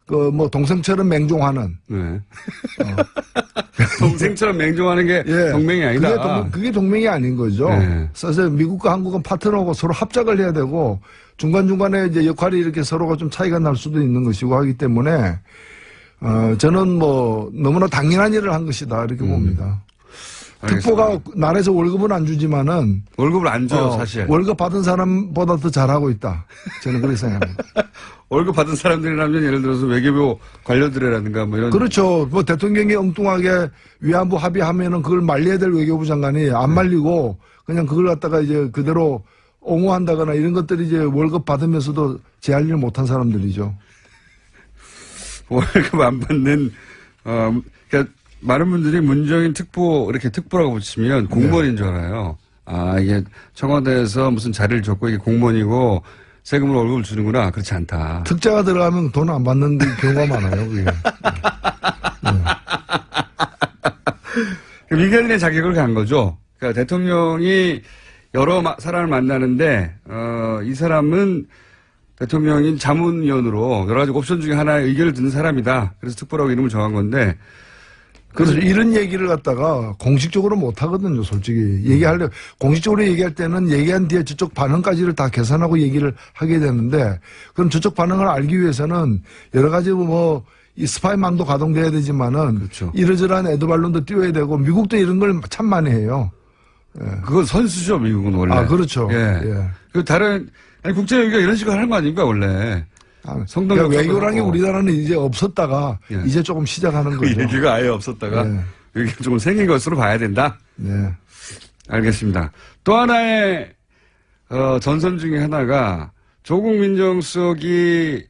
그 뭐 동생처럼 맹종하는. 네. 동생처럼 맹종하는 게 예. 동맹이 아니다. 그게 동맹이 아닌 거죠. 네. 그래서 미국과 한국은 파트너고 서로 합작을 해야 되고 중간중간에 이제 역할이 이렇게 서로가 좀 차이가 날 수도 있는 것이고 하기 때문에 저는 뭐 너무나 당연한 일을 한 것이다 이렇게 봅니다. 알겠습니다. 특보가 나라에서 월급은 안 주지만은 월급을 안 줘요, 사실. 월급 받은 사람보다 더 잘하고 있다. 저는 그렇게 생각합니다. 월급 받은 사람들이라면 예를 들어서 외교부 관료들이라든가 뭐 이런. 그렇죠. 뭐 대통령이 엉뚱하게 위안부 합의하면은 그걸 말려야 될 외교부 장관이 안 말리고 그냥 그걸 갖다가 이제 그대로 옹호한다거나 이런 것들이 이제 월급 받으면서도 제 할 일을 못한 사람들이죠. 월급 안 받는, 그러니까 많은 분들이 문정인 특보, 이렇게 특보라고 붙이면 공무원인 줄 알아요. 아, 이게 청와대에서 무슨 자리를 줬고 이게 공무원이고 세금으로 월급을 주는구나. 그렇지 않다. 특자가 들어가면 돈 안 받는 경우가 많아요. 그게. 민간인의 자격을 간 거죠. 그러니까 대통령이 여러 사람을 만나는데, 이 사람은 대통령인 자문위원으로 여러 가지 옵션 중에 하나의 의견을 듣는 사람이다. 그래서 특보라고 이름을 정한 건데, 그래서 이런 얘기를 갖다가 공식적으로 못 하거든요, 솔직히. 공식적으로 얘기할 때는 얘기한 뒤에 저쪽 반응까지를 다 계산하고 얘기를 하게 되는데, 그럼 저쪽 반응을 알기 위해서는 여러 가지 뭐, 이 스파이망도 가동돼야 되지만은, 그렇죠. 이러저러한 에드발론도 띄워야 되고, 미국도 이런 걸 참 많이 해요. 그건 선수죠, 미국은 원래. 아, 그렇죠. 예. 예. 그 국제외교가 이런 식으로 하는 거 아닙니까, 원래. 그러니까 외교라는 게 우리나라는 이제 없었다가, 예. 이제 조금 시작하는 그 거죠. 얘기가 아예 없었다가, 예. 여기가 조금 생긴 것으로 봐야 된다. 네. 알겠습니다. 또 하나의, 전선 중에 하나가, 조국 민정수석이,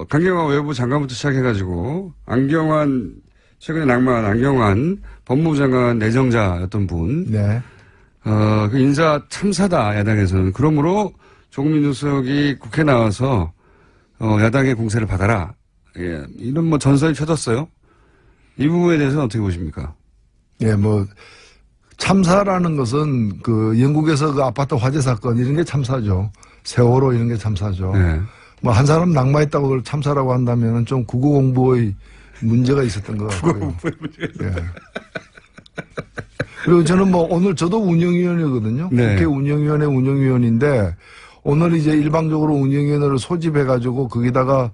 강경화 외교부 장관부터 시작해가지고, 최근에 낙마한 안경환 법무부 장관 내정자였던 분. 네. 그 인사 참사다, 야당에서는. 그러므로 조국 민정수석이 국회 나와서, 야당의 공세를 받아라. 예. 이런 뭐 전선이 펴졌어요. 이 부분에 대해서는 어떻게 보십니까? 예, 뭐, 참사라는 것은 그 영국에서 그 아파트 화재 사건 이런 게 참사죠. 세월호 이런 게 참사죠. 네. 뭐 한 사람 낙마했다고 그걸 참사라고 한다면은 좀 국어공부의 문제가 있었던 것 같고요. 예. 그리고 저는 뭐 오늘 저도 운영위원이거든요. 네. 국회 운영위원회 운영위원인데 오늘 이제 일방적으로 운영위원회를 소집해가지고 거기다가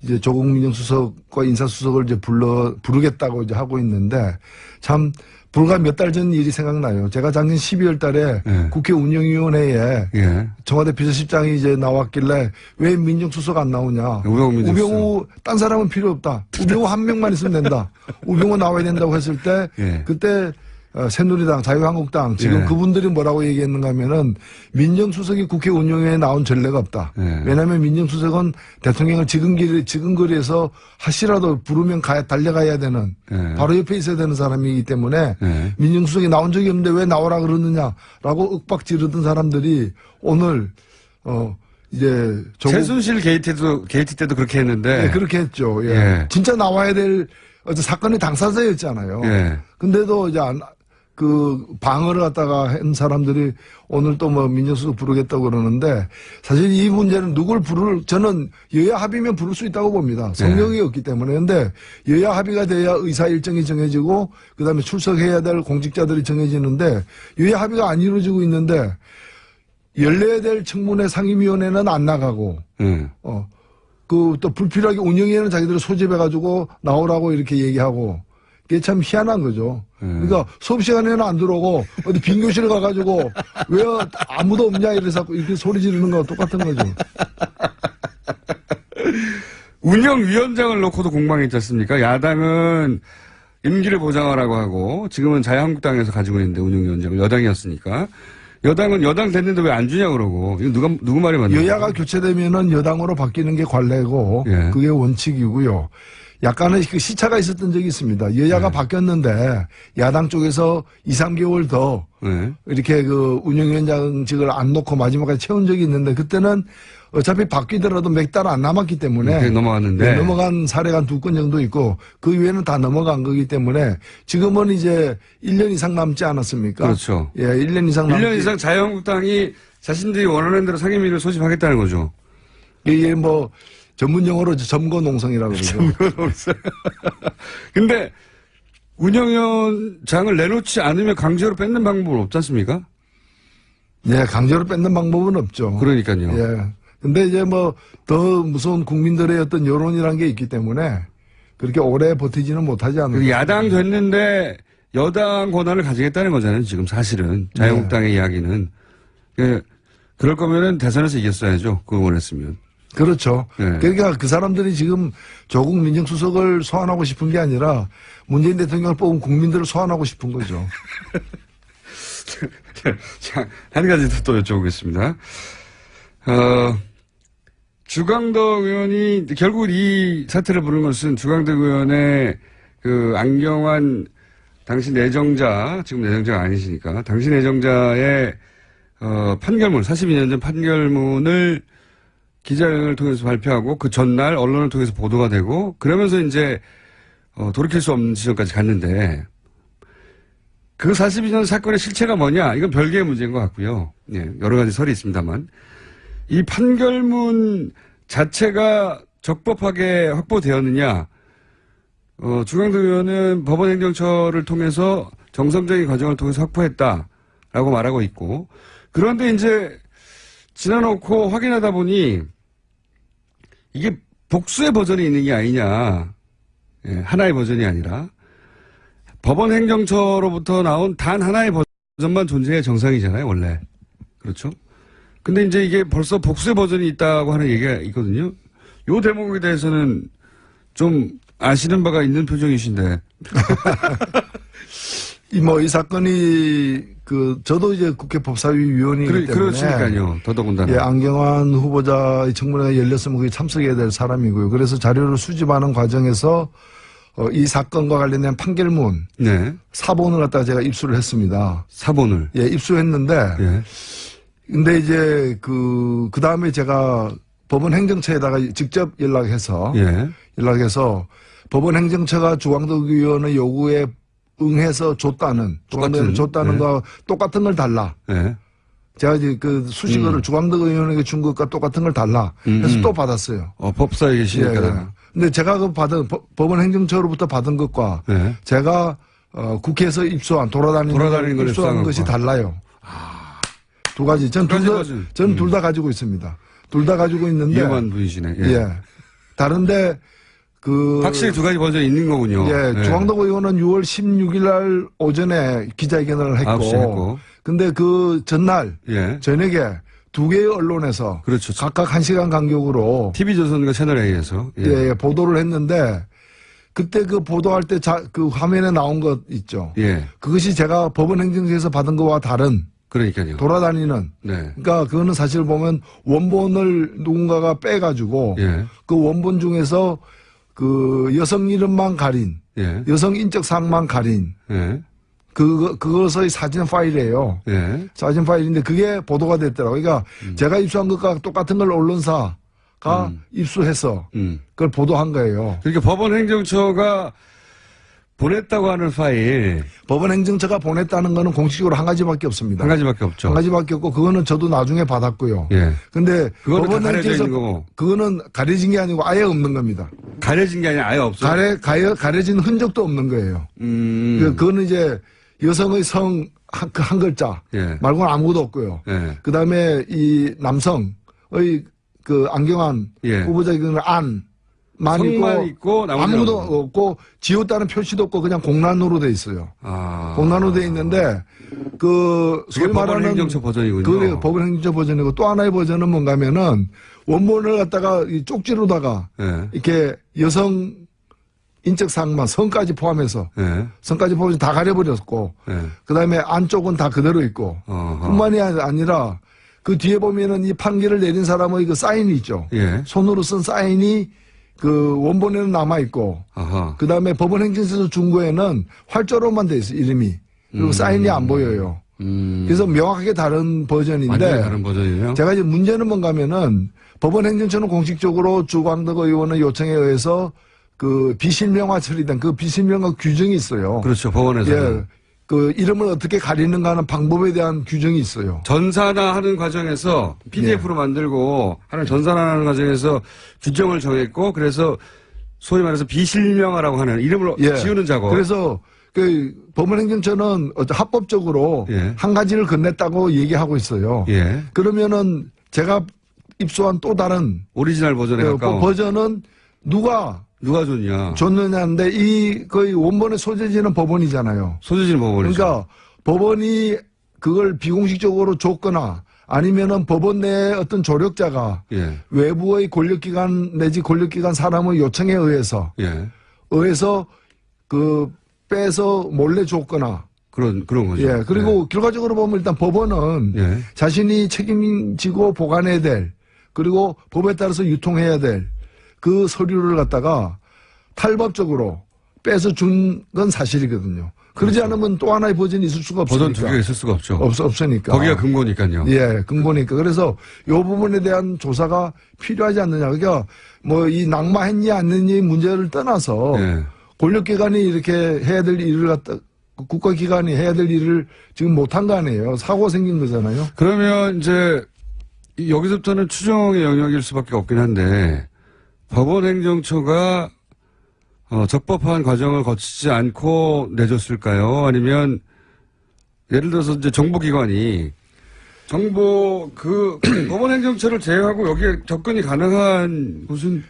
이제 조국 민정수석과 인사수석을 이제 부르겠다고 이제 하고 있는데 참 불과 몇 달 전 일이 생각나요. 제가 작년 12월 달에 네. 국회 운영위원회에 예. 청와대 비서실장이 이제 나왔길래 왜 민정수석 안 나오냐. 우병우 딴 사람은 필요 없다. 우병우 한 명만 있으면 된다. 우병우 나와야 된다고 했을 때 예. 그때 새누리당, 자유한국당 지금 예. 그분들이 뭐라고 얘기했는가 하면은 민정수석이 국회 운영회에 나온 전례가 없다. 예. 왜냐하면 민정수석은 대통령을 지근거리에서 하시라도 부르면 달려가야 되는 예. 바로 옆에 있어야 되는 사람이기 때문에 예. 민정수석이 나온 적이 없는데 왜 나오라 그러느냐라고 윽박 지르던 사람들이 오늘 이제 최순실 게이트 때도 그렇게 했는데. 네, 그렇게 했죠. 예. 예. 진짜 나와야 될 사건의 당사자였잖아요. 예. 근데도 이제 그 방어를 갖다가 한 사람들이 오늘 또 뭐 민정수석 부르겠다고 그러는데 사실 이 문제는 저는 여야 합의면 부를 수 있다고 봅니다. 성명이 없기 때문에. 근데 여야 합의가 돼야 의사 일정이 정해지고 그다음에 출석해야 될 공직자들이 정해지는데 여야 합의가 안 이루어지고 있는데 열려야 될 청문회 상임위원회는 안 나가고 그 또 불필요하게 운영위원회는 자기들 소집해가지고 나오라고 이렇게 얘기하고 그게 참 희한한 거죠. 그러니까 수업 시간에는 안 들어오고 어디 빈 교실 가가지고 왜 아무도 없냐 이래서 이렇게 소리 지르는 거와 똑같은 거죠. 운영위원장을 놓고도 공방이 있지 않습니까? 야당은 임기를 보장하라고 하고 지금은 자유한국당에서 가지고 있는데 운영위원장을 여당이었으니까 여당은 여당 됐는데 왜 안 주냐 그러고 이거 누구 말이 맞나요? 여야가 교체되면은 여당으로 바뀌는 게 관례고 예. 그게 원칙이고요. 약간의 그 시차가 있었던 적이 있습니다. 여야가 바뀌었는데 야당 쪽에서 2, 3개월 더 이렇게 그 운영위원장직을 안 놓고 마지막까지 채운 적이 있는데 그때는 어차피 바뀌더라도 몇 달 안 남았기 때문에 넘어갔는데 넘어간 사례가 한 2건 정도 있고 그 외에는 다 넘어간 거기 때문에 지금은 이제 1년 이상 남지 않았습니까? 그렇죠. 예, 1년 이상 1년 이상 자유한국당이 자신들이 원하는 대로 상임위를 소집하겠다는 거죠. 이게 뭐 전문 용어로 점거농성이라고 그러죠. 점거농성. 근데 운영위원장을 내놓지 않으면 강제로 뺏는 방법은 없지 않습니까? 네, 강제로 뺏는 방법은 없죠. 그러니까요. 예. 근데 이제 뭐 더 무서운 국민들의 어떤 여론이라는 게 있기 때문에 그렇게 오래 버티지는 못하지 않을까. 야당 됐는데 여당 권한을 가지겠다는 거잖아요. 지금 사실은 자유한국당의 이야기는. 그럴 거면은 대선에서 이겼어야죠. 그걸 원했으면. 그렇죠. 네. 그러니까 그 사람들이 지금 조국 민정수석을 소환하고 싶은 게 아니라 문재인 대통령을 뽑은 국민들을 소환하고 싶은 거죠. 자, 한 가지 더 여쭤보겠습니다. 주광덕 의원이 결국 이 사태를 부른 것은 주광덕 의원의 그 안경환 당시 내정자, 지금 내정자가 아니시니까 당시 내정자의 판결문, 42년 전 판결문을 기자회견을 통해서 발표하고 그 전날 언론을 통해서 보도가 되고 그러면서 이제 돌이킬 수 없는 지점까지 갔는데 그 42년 사건의 실체가 뭐냐? 이건 별개의 문제인 것 같고요. 예, 여러 가지 설이 있습니다만 이 판결문 자체가 적법하게 확보되었느냐? 주광덕 의원은 법원행정처를 통해서 정상적인 과정을 통해서 확보했다라고 말하고 있고 그런데 이제 지나놓고 확인하다 보니 이게 복수의 버전이 있는 게 아니냐. 예, 하나의 버전이 아니라 법원 행정처로부터 나온 단 하나의 버전만 존재해야 정상이잖아요, 원래. 그렇죠? 근데 이제 이게 벌써 복수의 버전이 있다고 하는 얘기가 있거든요. 요 대목에 대해서는 좀 아시는 바가 있는 표정이신데. 이 사건이 저도 이제 국회 법사위 위원이기 때문에. 그렇으니까요. 더더군다나. 예, 안경환 후보자의 청문회가 열렸으면 거기 참석해야 될 사람이고요. 그래서 자료를 수집하는 과정에서 이 사건과 관련된 판결문. 네. 사본을 갖다가 제가 입수를 했습니다. 사본을. 예, 입수했는데. 예. 근데 이제 그 다음에 제가 법원 행정처에다가 직접 연락해서. 예. 연락해서 법원 행정처가 주광덕 의원의 요구에 응해서 줬다는 거와 똑같은 걸 달라. 네. 제가 이제 그 수식어를 주광덕 의원에게 준 것과 똑같은 걸 달라. 그래서 또 받았어요. 법사에 계시니까. 예. 근데 제가 그 법원 행정처로부터 받은 것과 제가 국회에서 돌아다니는 걸 입수한 것이 달라요. 두 가지. 전 둘 다 가지고 있습니다. 둘 다 가지고 있는데. 위험한 분이시네. 예. 예. 다른데 확실히 두 가지 버전이 있는 거군요. 예, 네. 주광덕 의원은 6월 16일 날 오전에 기자회견을 했고. 근데 그 전날 저녁에 두 개의 언론에서 그렇죠. 각각 1시간 간격으로 TV조선과 채널A에서 예, 보도를 했는데 그때 그 보도할 때 그 화면에 나온 것 있죠. 예. 그것이 제가 법원 행정처에서 받은 것과 다른 그러니까요. 돌아다니는. 네. 그러니까 그거는 사실 보면 원본을 누군가가 빼가지고 그 원본 중에서 그 여성 이름만 가린, 여성 인적 사항만 가린, 그것의 사진 파일이에요. 사진 파일인데 그게 보도가 됐더라고요. 그러니까 제가 입수한 것과 똑같은 걸 언론사가 입수해서 그걸 보도한 거예요. 그러니까 법원 행정처가 보냈다고 하는 파일. 법원 행정처가 보냈다는 거는 공식적으로 한 가지밖에 없습니다. 한 가지밖에 없죠. 한 가지밖에 없고 그거는 저도 나중에 받았고요. 예. 근데 법원 행정처에서 그거는 가려진 게 아니고 아예 없는 겁니다. 가려진 게 아니라 아예 없어요. 가려진 흔적도 없는 거예요. 그거는 이제 여성의 성 한 글자 말고는 아무것도 없고요. 그다음에 이 남성의 그 안경환 후보자의 성만 있고 아무도 없고 지웠다는 표시도 없고 그냥 공란으로 돼 있어요. 공란으로 돼 있는데 그게 법원 행정처 버전이군요. 그 법원 행정처 버전이고 또 하나의 버전은 뭔가면은 원본을 갖다가 이 쪽지로다가 예. 이렇게 여성 인적 사항만 성까지 포함해서 예. 성까지 포함해서 다 가려버렸고 예. 그다음에 안쪽은 다 그대로 있고 어허. 뿐만이 아니라 그 뒤에 보면은 이 판결을 내린 사람의 그 사인이 있죠. 예. 손으로 쓴 사인이 그 원본에는 남아 있고 아하. 그다음에 법원 행정처에서 준 거에는 활자로만 돼 있어 이름이. 그리고 사인이 안 보여요. 그래서 명확하게 다른 버전인데 완전히 다른 버전이에요. 제가 이제 문제는 뭔가면은 법원 행정처는 공식적으로 주광덕 의원의 요청에 의해서 그 비실명화 처리된 그 비실명화 규정이 있어요. 그렇죠. 법원에서. 예. 그 이름을 어떻게 가리는가 하는 방법에 대한 규정이 있어요. 전산화 하는 과정에서 PDF로 만들고 하는 전산화하는 과정에서 규정을 정했고 그래서 소위 말해서 비실명화라고 하는 이름을 지우는 작업. 그래서 그 법원 행정처는 합법적으로 예. 한 가지를 건넸다고 얘기하고 있어요. 예. 그러면은 제가 입수한 또 다른 오리지널 버전에 가까운. 버전은 누가 줬냐. 줬느냐인데 이 거의 원본의 소재지는 법원이잖아요. 소재지는 법원이죠. 그러니까 법원이 그걸 비공식적으로 줬거나 아니면은 법원 내에 어떤 조력자가 예. 외부의 권력기관 내지 권력기관 사람의 요청에 의해서 예. 그 빼서 몰래 줬거나 그런 거죠. 예. 그리고 결과적으로 보면 일단 법원은 예. 자신이 책임지고 보관해야 될 그리고 법에 따라서 유통해야 될 그 서류를 갖다가 탈법적으로 빼서 준 건 사실이거든요. 그러지 그렇죠. 않으면 또 하나의 버전이 있을 수가 없으니까. 버전 두 개가 있을 수가 없죠. 없으니까. 거기가 근거니까요. 예, 근거니까. 그래서 이 부분에 대한 조사가 필요하지 않느냐. 그러니까 뭐 이 낙마했니 않느니 문제를 떠나서 예. 권력기관이 이렇게 해야 될 일을 갖다 국가기관이 해야 될 일을 지금 못한 거 아니에요. 사고가 생긴 거잖아요. 그러면 이제 여기서부터는 추정의 영역일 수밖에 없긴 한데 법원 행정처가 적법한 과정을 거치지 않고 내줬을까요? 아니면 예를 들어서 이제 정보기관이 법원 행정처를 제외하고 여기에 접근이 가능한 무슨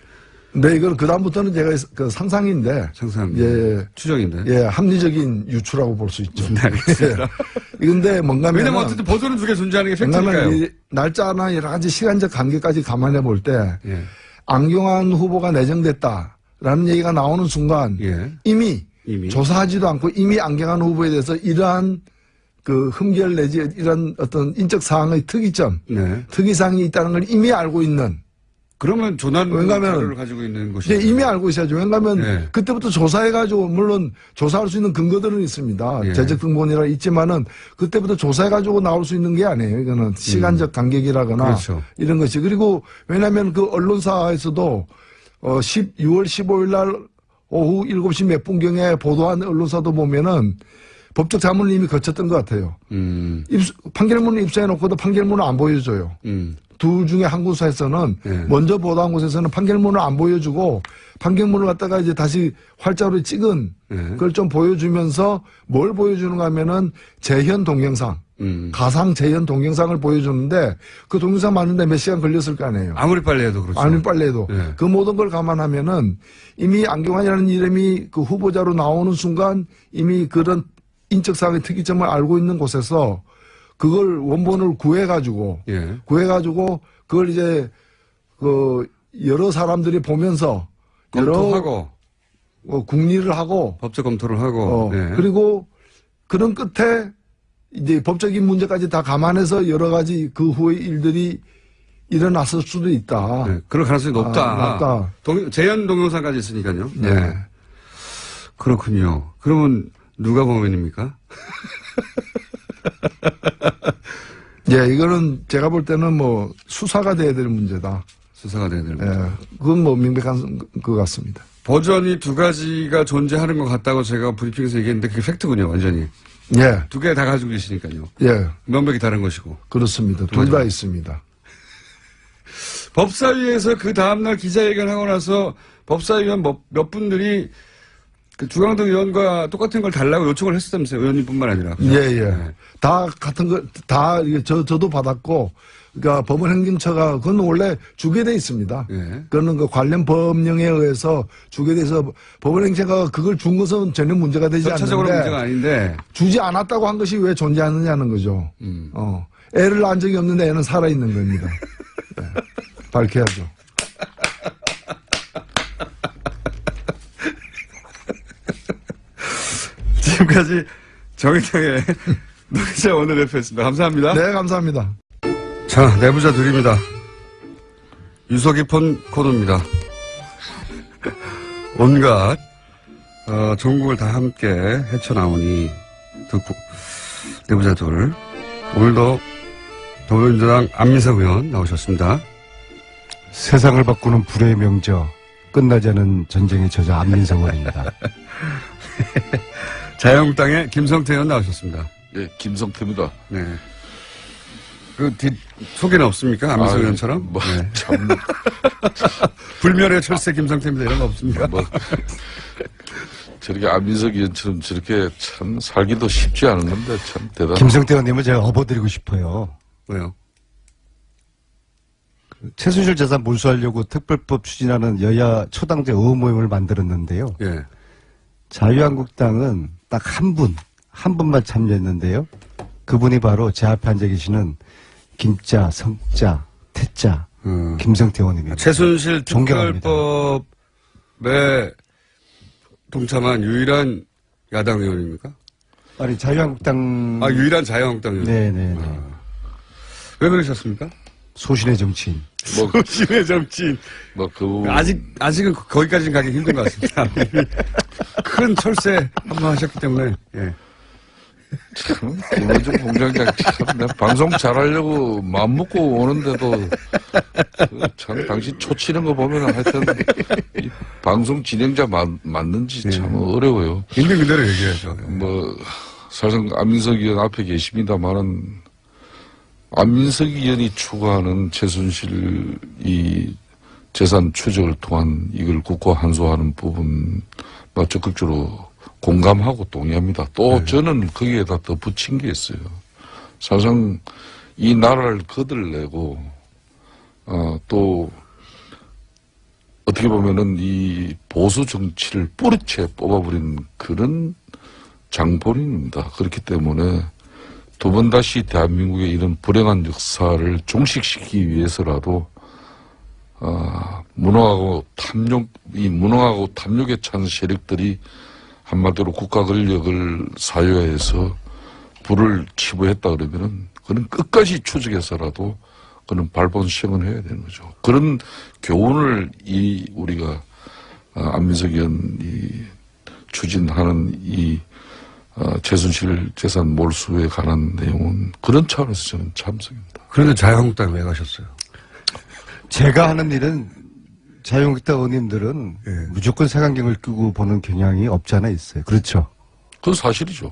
네, 이건 그다음부터는 제가 그 상상인데. 상상. 예. 추정인데. 예, 합리적인 유추라고 볼 수 있죠. 네, 알겠습니다. 근데 뭔가면. 왜냐면 어쨌든 버전은 두 개 존재하는 게 팩트니까요. 날짜나 여러 가지 시간적 관계까지 감안해 볼 때. 예. 안경환 후보가 내정됐다라는 얘기가 나오는 순간. 예. 이미 조사하지도 않고 이미 안경환 후보에 대해서 이러한 그 흠결 내지 이런 어떤 인적 사항의 특이점. 네. 특이사항이 있다는 걸 이미 알고 있는. 그러면 조난 왜냐면 자료를 가지고 있는 것이 이미 알고 있어야죠. 왜냐하면 네. 그때부터 조사해가지고 물론 조사할 수 있는 근거들은 있습니다. 예. 재적 등본이라 있지만은 그때부터 조사해가지고 나올 수 있는 게 아니에요. 이거는 시간적 간격이라거나 그렇죠. 이런 것이. 그리고 왜냐하면 그 언론사에서도 6월 15일 날 오후 7시 몇 분경에 보도한 언론사도 보면은 법적 자문을 이미 거쳤던 것 같아요. 판결문을 입수해놓고도 판결문을 안 보여줘요. 둘 중에 한 곳에서는 먼저 보도한 곳에서는 판결문을 안 보여주고 판결문을 갖다가 이제 다시 활자로 찍은 그걸 좀 보여주면서 뭘 보여주는가 하면은 재현 동영상, 가상 재현 동영상을 보여주는데 그 동영상 만드는데 몇 시간 걸렸을 거 아니에요. 아무리 빨리 해도 그렇죠. 아무리 빨리 해도. 네. 그 모든 걸 감안하면은 이미 안경환이라는 이름이 그 후보자로 나오는 순간 이미 그런 인적사항의 특이점을 알고 있는 곳에서 그걸 원본을 구해가지고 그걸 이제 그 여러 사람들이 보면서 검토하고 국리를 하고 법적 검토를 하고 그리고 그런 끝에 이제 법적인 문제까지 다 감안해서 여러 가지 그 후의 일들이 일어났을 수도 있다. 네, 그럴 가능성이 높다. 재현 동영상까지 있으니까요. 네. 그렇군요. 그러면 누가 범인입니까? 예, 이거는 제가 볼 때는 뭐 수사가 돼야 될 문제다. 수사가 돼야 될 문제. 예, 그건 뭐 명백한 것 같습니다. 버전이 두 가지가 존재하는 것 같다고 제가 브리핑에서 얘기했는데 그게 팩트군요, 완전히. 예. 두 개 다 가지고 계시니까요. 예. 명백히 다른 것이고. 그렇습니다. 둘 다 있습니다. 법사위에서 그 다음날 기자회견하고 나서 법사위원 몇 분들이 그 주광등 의원과 똑같은 걸 달라고 요청을 했었다면서요. 의원님뿐만 아니라. 예, 예. 네. 다 같은 거, 다, 저도 받았고, 그러니까 법원행정처가, 그건 원래 주게 돼 있습니다. 예. 그거는 그 관련 법령에 의해서 주게 돼서 법원행정처가 그걸 준 것은 전혀 문제가 되지 않는데. 절차적으로 문제가 아닌데. 주지 않았다고 한 것이 왜 존재하느냐는 거죠. 애를 낳은 적이 없는데 애는 살아있는 겁니다. 네. 밝혀야죠. 지금까지 정의당의 노회찬 원내대표였습니다. 감사합니다. 네, 감사합니다. 자, 내부자 드립니다. 유서 깊은 코너입니다. 온갖 전국을 다 함께 헤쳐나오니 내부자들. 오늘도 더불어민주당 안민석 의원 나오셨습니다. 세상을 바꾸는 불의 명저, 끝나지 않은 전쟁의 저자 안민석 의원입니다. 자유한국당의 김성태 의원 나오셨습니다. 예, 김성태입니다. 네. 그 소개는 없습니까? 안민석 의원처럼? 뭐, 네. 참. 불멸의 철새 김성태입니다. 이런 거 없습니까? 뭐, 저렇게 안민석 의원처럼 저렇게 참 살기도 쉽지 않은 건데 참 대단한. 김성태 의원님은 제가 업어드리고 싶어요. 왜요? 최순실 재산 몰수하려고 특별법 추진하는 여야 초당제 의원모임을 만들었는데요. 예. 자유한국당은 딱 한 분만 참여했는데요. 그분이 바로 제 앞에 앉아 계시는 김자, 성자, 태자, 김성태 의원입니다. 최순실 존경합니다. 특별법에 동참한 유일한 야당 의원입니까? 아니, 자유한국당. 유일한 자유한국당 의원. 네네네. 왜 그러셨습니까? 소신의 정치인. 소신의 정치인. 아직은 거기까지는 가기 힘든 것 같습니다. 큰 철새 한번 하셨기 때문에, 예. 참, 김의중 공장장 참, 내가 방송 잘하려고 마음먹고 오는데도, 참, 당신 초치는 거 보면 하여튼, 이 방송 진행자 맞는지 참 어려워요. 있는 그대로 얘기해야죠. 사실상 안민석 의원 앞에 계십니다만은, 안민석 의원이 추구하는 최순실 이 재산 추적을 통한 이걸 국가 환수하는 부분, 적극적으로 공감하고 동의합니다. 또 저는 거기에다 더 붙인 게 있어요. 사실상 이 나라를 거들내고, 또, 어떻게 보면은 이 보수 정치를 뿌리채 뽑아버린 그런 장본인입니다. 그렇기 때문에 두 번 다시 대한민국의 이런 불행한 역사를 종식시키기 위해서라도, 무능하고 탐욕에 찬 세력들이 한마디로 국가 권력을 사유해서 불을 치부했다 그러면은 그는 끝까지 추적해서라도 그는 발본 시행을 해야 되는 거죠. 그런 교훈을 우리가 안민석 의원이 추진하는 최순실 재산 몰수에 관한 내용은 그런 차원에서 저는 참석입니다. 그런데 자유한국당 왜 가셨어요? 제가 하는 일은 자유한국당 의원님들은 무조건 색안경을 끼고 보는 경향이 없지 않아 있어요. 그렇죠? 그건 사실이죠.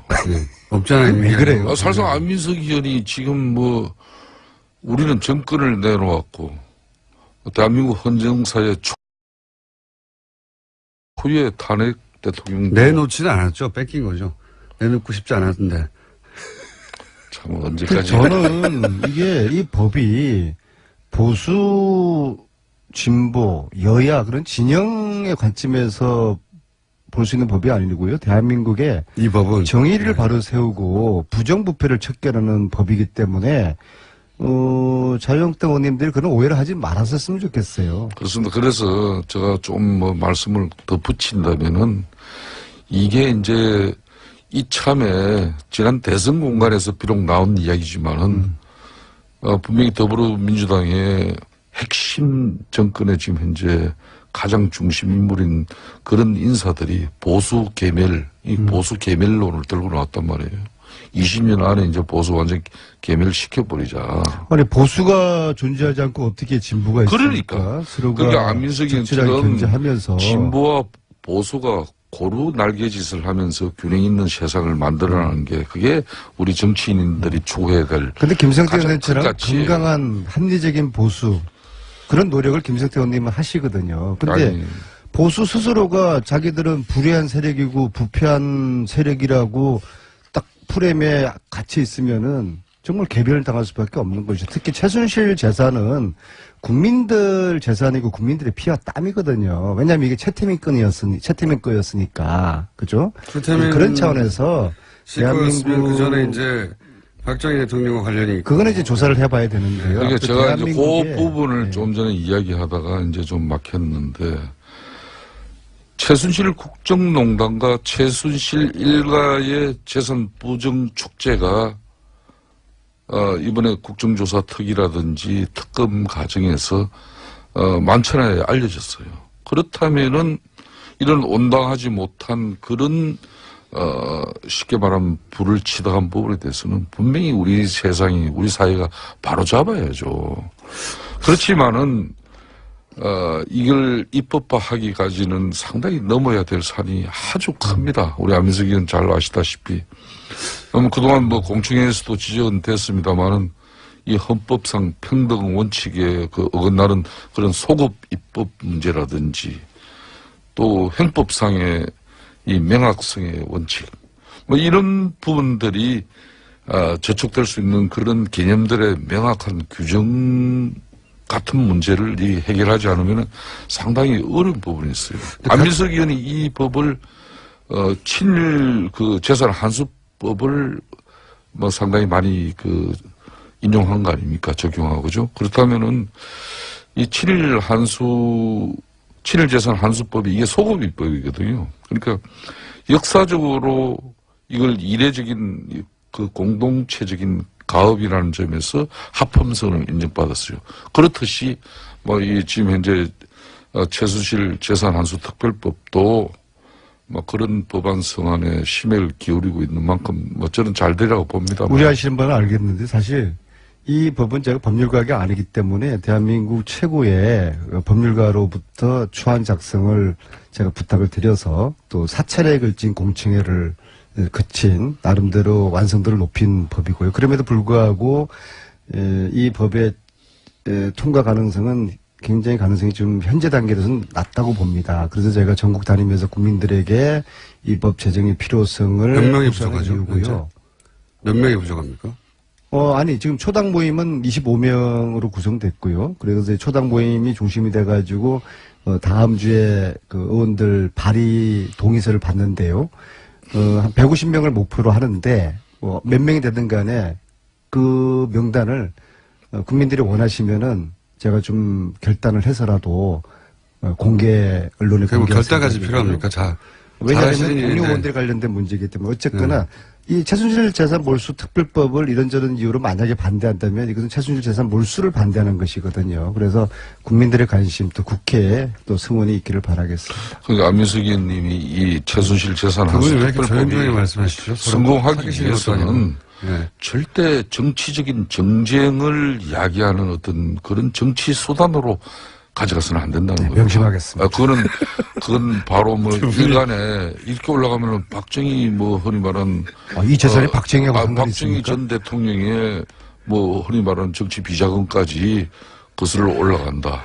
없지 않아 있는 왜 그래요? 사실상 안민석 의원이 지금 우리는 정권을 내놓았고 대한민국 헌정사의 초유의 탄핵 대통령 내놓지는 않았죠. 뺏긴 거죠. 내놓고 싶지 않았는데. 참 언제까지. 저는 이 법이 보수, 진보, 여야 그런 진영의 관점에서 볼 수 있는 법이 아니고요. 대한민국의 이 법은 정의를 바로 세우고 부정부패를 척결하는 법이기 때문에 자유한국당 의원님들이 그런 오해를 하지 말았었으면 좋겠어요. 그렇습니다. 그래서 제가 좀 말씀을 더 붙인다면은 이게 이제 이참에 지난 대선 공간에서 비록 나온 이야기지만은 분명히 더불어민주당의 핵심 정권의 지금 현재 가장 중심 인물인 그런 인사들이 보수 개멸, 보수 개멸론을 들고 나왔단 말이에요. 20년 안에 이제 보수 완전 개멸시켜버리자. 아니, 보수가 존재하지 않고 어떻게 진보가 있습니까? 그러니까. 서로가 그러니까 안민석 의원처럼 견제하면서 진보와 보수가 고루 날개짓을 하면서 균형 있는 세상을 만들어내는 게 그게 우리 정치인들이 추구해야 될. 근데 김성태 가장 의원처럼 큰 가치예요. 건강한 합리적인 보수 그런 노력을 김성태 의원님은 하시거든요. 근데 보수 스스로가 자기들은 불의한 세력이고 부패한 세력이라고 딱 프레임에 갇혀 있으면은 정말 개변을 당할 수밖에 없는 것이죠. 특히 최순실 재산은 국민들 재산이고 국민들의 피와 땀이거든요. 왜냐하면 이게 최태민 거였으니까. 그죠? 그런 차원에서 대한민국 그 전에 이제 박정희 대통령과 관련이 그거는 이제 조사를 해봐야 되는데요. 그러니까 제가 이제 그 대한민국의 부분을 네. 좀 전에 이야기하다가 이제 좀 막혔는데 최순실 국정농단과 최순실 일가의 재산 부정 축제가 이번에 국정조사 특위라든지 특검 과정에서 만천하에 알려졌어요. 그렇다면은 이런 온당하지 못한 그런 쉽게 말하면 불을 치다간 부분에 대해서는 분명히 우리 세상이 우리 사회가 바로 잡아야죠. 그렇지만은 이걸 입법화하기까지는 상당히 넘어야 될 산이 아주 큽니다. 우리 안민석 의원 잘 아시다시피. 그동안 뭐 공청회에서도 지적은 됐습니다만은 이 헌법상 평등 원칙에 그 어긋나는 그런 소급 입법 문제라든지 또 형법상의 이 명확성의 원칙 뭐 이런 부분들이 저촉될 수 있는 그런 개념들의 명확한 규정 같은 문제를 해결하지 않으면 상당히 어려운 부분이 있어요. 안민석 의원이 이 법을 친일 그 재산 환수법을 뭐 상당히 많이 그 인용한 거 아닙니까? 적용하고 그죠? 그렇다면은 이 친일 재산 환수법이 이게 소급 입법이거든요. 그러니까 역사적으로 이걸 이례적인 그 공동체적인 가업이라는 점에서 합헌성을 인정받았어요. 그렇듯이 뭐 이 지금 현재 최순실 재산 환수 특별법도 뭐 그런 법안 성안에 심혈을 기울이고 있는 만큼 뭐 저는 잘 되라고 봅니다. 우려하시는 분은 알겠는데 사실 이 법은 제가 법률가가 아니기 때문에 대한민국 최고의 법률가로부터 초안 작성을 제가 부탁을 드려서 또 사찰에 걸친 공청회를 거친 나름대로 완성도를 높인 법이고요. 그럼에도 불구하고 이 법의 통과 가능성은 굉장히 가능성이 좀 현재 단계에서는 낮다고 봅니다. 그래서 제가 전국 다니면서 국민들에게 이 법 제정의 필요성을 몇 명이 부족하죠? 몇 명이 부족합니까? 아니, 지금 초당 모임은 25명으로 구성됐고요. 그래서 초당 모임이 중심이 돼가지고, 다음 주에 그 의원들 발의 동의서를 받는데요. 한 150명을 목표로 하는데, 몇 명이 되든 간에 그 명단을 국민들이 원하시면은 제가 좀 결단을 해서라도 공개, 언론에 그럼 결단까지 필요합니까? 왜냐하면 동료원들에 관련된 문제이기 때문에 어쨌거나 이 최순실 재산 몰수 특별법을 이런저런 이유로 만약에 반대한다면 이것은 최순실 재산 몰수를 반대하는 것이거든요. 그래서 국민들의 관심 또 국회에 또 승원이 있기를 바라겠습니다. 그러니까 안민석 의원님이 이 최순실 재산 환수 특별법이 말씀하시죠? 성공하기 위해서는 절대 정치적인 정쟁을 야기하는 어떤 그런 정치 수단으로 가져가서는 안 된다는 거예요. 명심하겠습니다. 그건 바로 뭐 일간에 이렇게 올라가면은 박정희 뭐 흔히 말하는 이 재산이 박정희하고 상관이 박정희 있습니까? 전 대통령의 뭐 흔히 말하는 정치 비자금까지 거슬러 올라간다.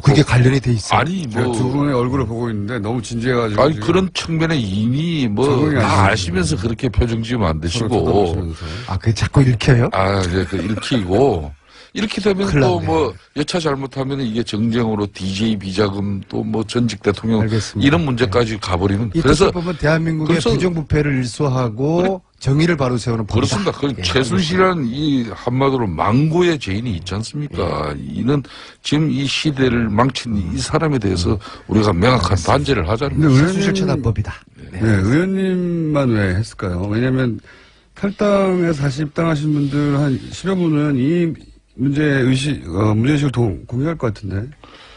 그게 관련이 돼 있어요. 아니 뭐 두 분의 얼굴을 보고 있는데 너무 진지해가지고. 아니 그런 측면에 이미 뭐 다 아시면서 그렇게 표정 지으면 안 되시고. 그게 자꾸 읽혀요? 이제 그 읽히고. 이렇게 되면 또 뭐 여차 잘못하면 이게 정쟁으로 DJ 비자금 또 뭐 전직 대통령 알겠습니다. 이런 문제까지 가버리는. 그래서 보면 대한민국의 부정부패를 일소하고 정의를 바로 세우는 법이다. 그렇습니다. 그 최순실이라는 이 한마디로 망고의 죄인이 있지 않습니까? 이는 지금 이 시대를 망친 이 사람에 대해서 우리가 명확한 단죄를 하자는 거죠. 최순실 처단법이다. 의원님만 왜 했을까요? 왜냐하면 탈당에서 다시 입당하신 분들 한 10여 분은 이 문제의식을 공유할 것 같은데,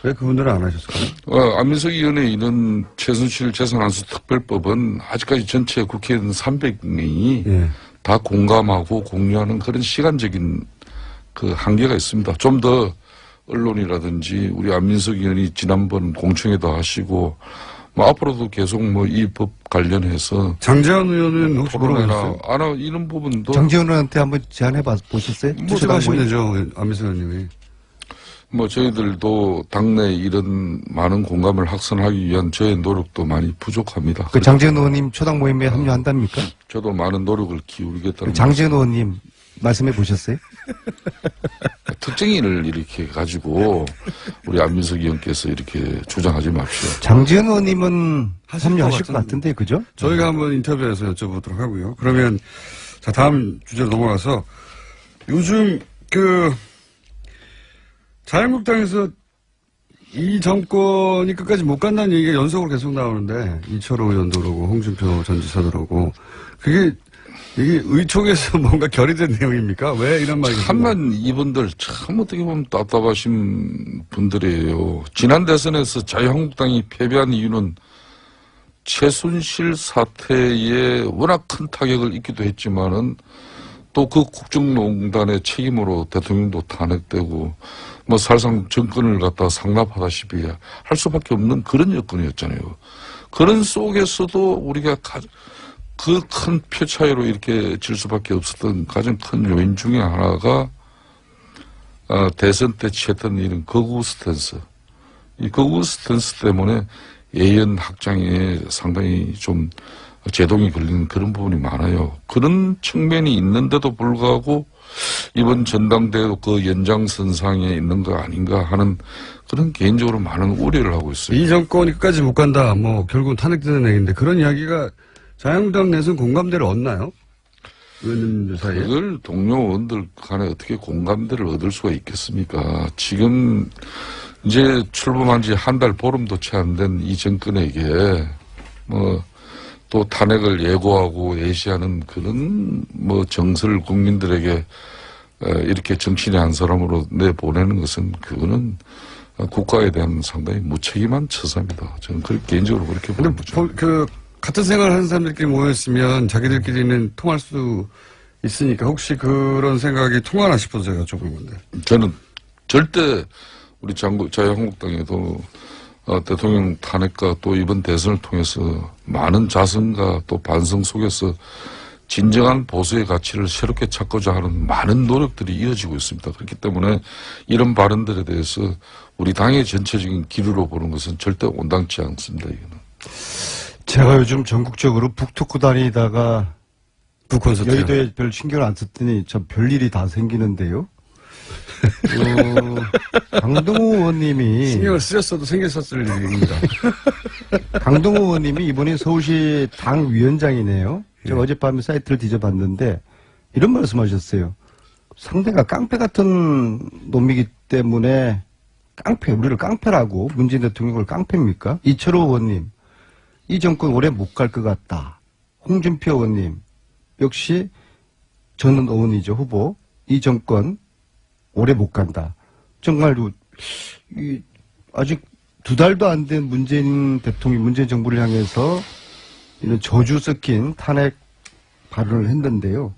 왜 그분들은 안 하셨을까요? 안민석 의원의 이런 최순실 재산환수 특별법은 아직까지 전체 국회의원 300명이 다 공감하고 공유하는 그런 시간적인 그 한계가 있습니다. 좀 더 언론이라든지 우리 안민석 의원이 지난번 공청회도 하시고, 뭐 앞으로도 계속 뭐 이 법 관련해서 장재원 의원은 혹시 토론회나 이런 부분도 장재원 의원한테 한번 제안해 보셨어요? 뭐 하시면 되죠, 안민석 의원님이. 뭐 저희들도 당내 이런 많은 공감을 확산하기 위한 저의 노력도 많이 부족합니다. 그 장재현 의원님 초당 모임에 합류한답니까? 저도 많은 노력을 기울이겠다는. 장재현 의원님 말씀해 보셨어요? 특정인을 이렇게 가지고 우리 안민석 의원께서 이렇게 주장하지 마십시오. 장재현 의원님은 합류하실 것 같은데. 같은데, 그죠? 저희가 한번 인터뷰에서 여쭤보도록 하고요. 그러면 자 다음 주제로 넘어가서 요즘 자유한국당에서 이 정권이 끝까지 못 간다는 얘기가 연속으로 계속 나오는데 이철호 의원도 그러고 홍준표 전 지사도 그러고 이게 의총에서 뭔가 결의된 내용입니까? 왜 이런 말이 참만 이분들 참 어떻게 보면 답답하신 분들이에요. 지난 대선에서 자유한국당이 패배한 이유는 최순실 사태에 워낙 큰 타격을 입기도 했지만은 또 그 국정농단의 책임으로 대통령도 탄핵되고 뭐 사실상 정권을 갖다 상납하다시피 할 수밖에 없는 그런 여건이었잖아요. 그런 속에서도 우리가 그 큰 표 차이로 이렇게 질 수밖에 없었던 가장 큰 요인 중에 하나가 대선 때 취했던 이런 거구 스탠스. 이 거구 스탠스 때문에 예연 확장에 상당히 좀 제동이 걸리는 그런 부분이 많아요. 그런 측면이 있는데도 불구하고 이번 전당대회도 그 연장선상에 있는 거 아닌가 하는 그런 개인적으로 많은 우려를 하고 있어요. 이 정권이 끝까지 못 간다. 뭐 결국은 탄핵되는 얘기인데 그런 이야기가 자유한국당 내에서는 공감대를 얻나요? 의원님들 사이에? 그걸 동료 의원들 간에 어떻게 공감대를 얻을 수가 있겠습니까? 지금 이제 출범한 지 한 달 보름도 채 안 된 이 정권에게 뭐 또 탄핵을 예고하고 예시하는 그런 뭐 정서를 국민들에게 이렇게 정치인의 한 사람으로 내보내는 것은 그거는 국가에 대한 상당히 무책임한 처사입니다. 저는 개인적으로 그렇게 보는 거죠. 같은 생활을 하는 사람들끼리 모였으면 자기들끼리는 통할 수 있으니까 혹시 그런 생각이 통하나 싶어서 제가 여쭤본 건데. 저는 절대 우리 자유한국당에도 대통령 탄핵과 또 이번 대선을 통해서 많은 자성과 또 반성 속에서 진정한 보수의 가치를 새롭게 찾고자 하는 많은 노력들이 이어지고 있습니다. 그렇기 때문에 이런 발언들에 대해서 우리 당의 전체적인 기류로 보는 것은 절대 온당치 않습니다. 이거는. 제가 요즘 전국적으로 북토크 다니다가 북콘서트 여의도에 별 신경을 안 썼더니 참 별일이 다 생기는데요. 강동우 의원님이 신경을 쓰셨어도 생겼었을 일입니다. 강동우 의원님이 이번에 서울시 당 위원장이네요. 제가 어젯밤에 사이트를 뒤져봤는데 이런 말씀하셨어요. 상대가 깡패 같은 놈이기 때문에 우리를 깡패라고 문재인 대통령을 깡패입니까? 이철호 의원님, 이 정권 오래 못 갈 것 같다. 홍준표 의원님, 역시 저는 의원이죠, 후보. 이 정권 오래 못 간다. 정말로 아직 2달도 안 된 문재인 대통령, 문재인 정부를 향해서 이런 저주 섞인 탄핵 발언을 했는데요.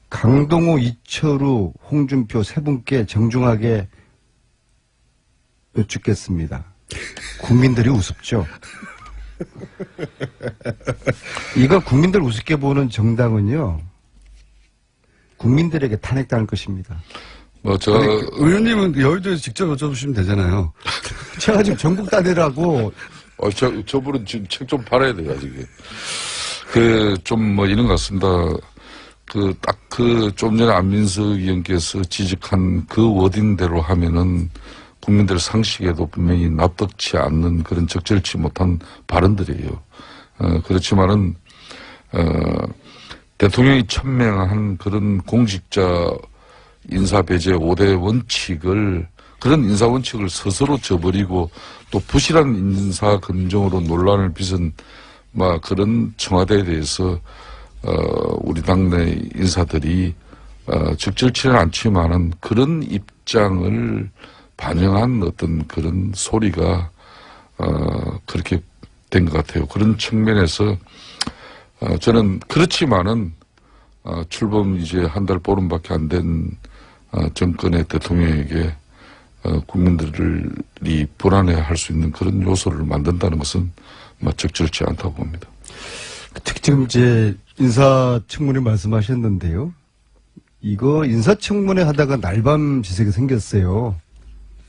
강동호, 이철우, 홍준표 세 분께 정중하게 여쭙겠습니다. 국민들이 우습죠. 이거 국민들 우습게 보는 정당은요. 국민들에게 탄핵당할 것입니다. 의원님은 여의도에서 직접 여쭤보시면 되잖아요. 제가 지금 전국 다니라고. 저분은 지금 책 좀 팔아야 돼요, 아직. 좀 이런 것 같습니다. 좀 전에 안민석 의원께서 지적한 그 워딩대로 하면은 국민들 상식에도 분명히 납득치 않는 그런 적절치 못한 발언들이에요. 그렇지만은, 대통령이 천명한 그런 공직자 인사배제 5대 원칙을, 그런 인사 원칙을 스스로 저버리고 또 부실한 인사 검증으로 논란을 빚은 그런 청와대에 대해서 우리 당내 인사들이 적절치는 않지만은 그런 입장을 반영한 어떤 그런 소리가 그렇게 된 것 같아요. 그런 측면에서 저는 그렇지만은 출범 이제 한 달 보름밖에 안 된 정권의 대통령에게 국민들이 불안해할 수 있는 그런 요소를 만든다는 것은 적절치 않다고 봅니다. 특히 지금 이제 인사 측문을 말씀하셨는데요. 이거 인사청문회 하다가 날밤 지색이 생겼어요.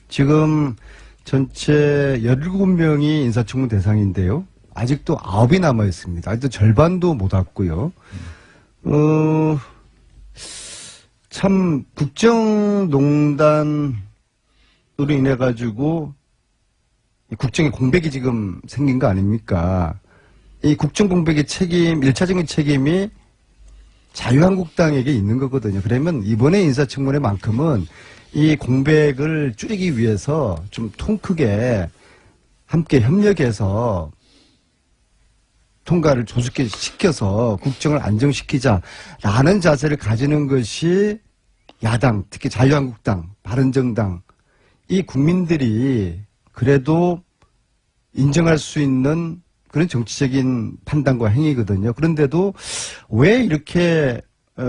지금 전체 17명이 인사청문 대상인데요. 아직도 9이 남아 있습니다. 아직도 절반도 못 왔고요. 참 국정농단으로 인해 가지고 국정의 공백이 지금 생긴 거 아닙니까? 이 국정 공백의 책임, 1차적인 책임이 자유한국당에게 있는 거거든요. 그러면 이번에 인사청문회만큼은 이 공백을 줄이기 위해서 좀 통 크게 함께 협력해서 통과를 조속히 시켜서 국정을 안정시키자라는 자세를 가지는 것이 야당, 특히 자유한국당, 바른정당, 이 국민들이 그래도 인정할 수 있는 그런 정치적인 판단과 행위거든요. 그런데도 왜 이렇게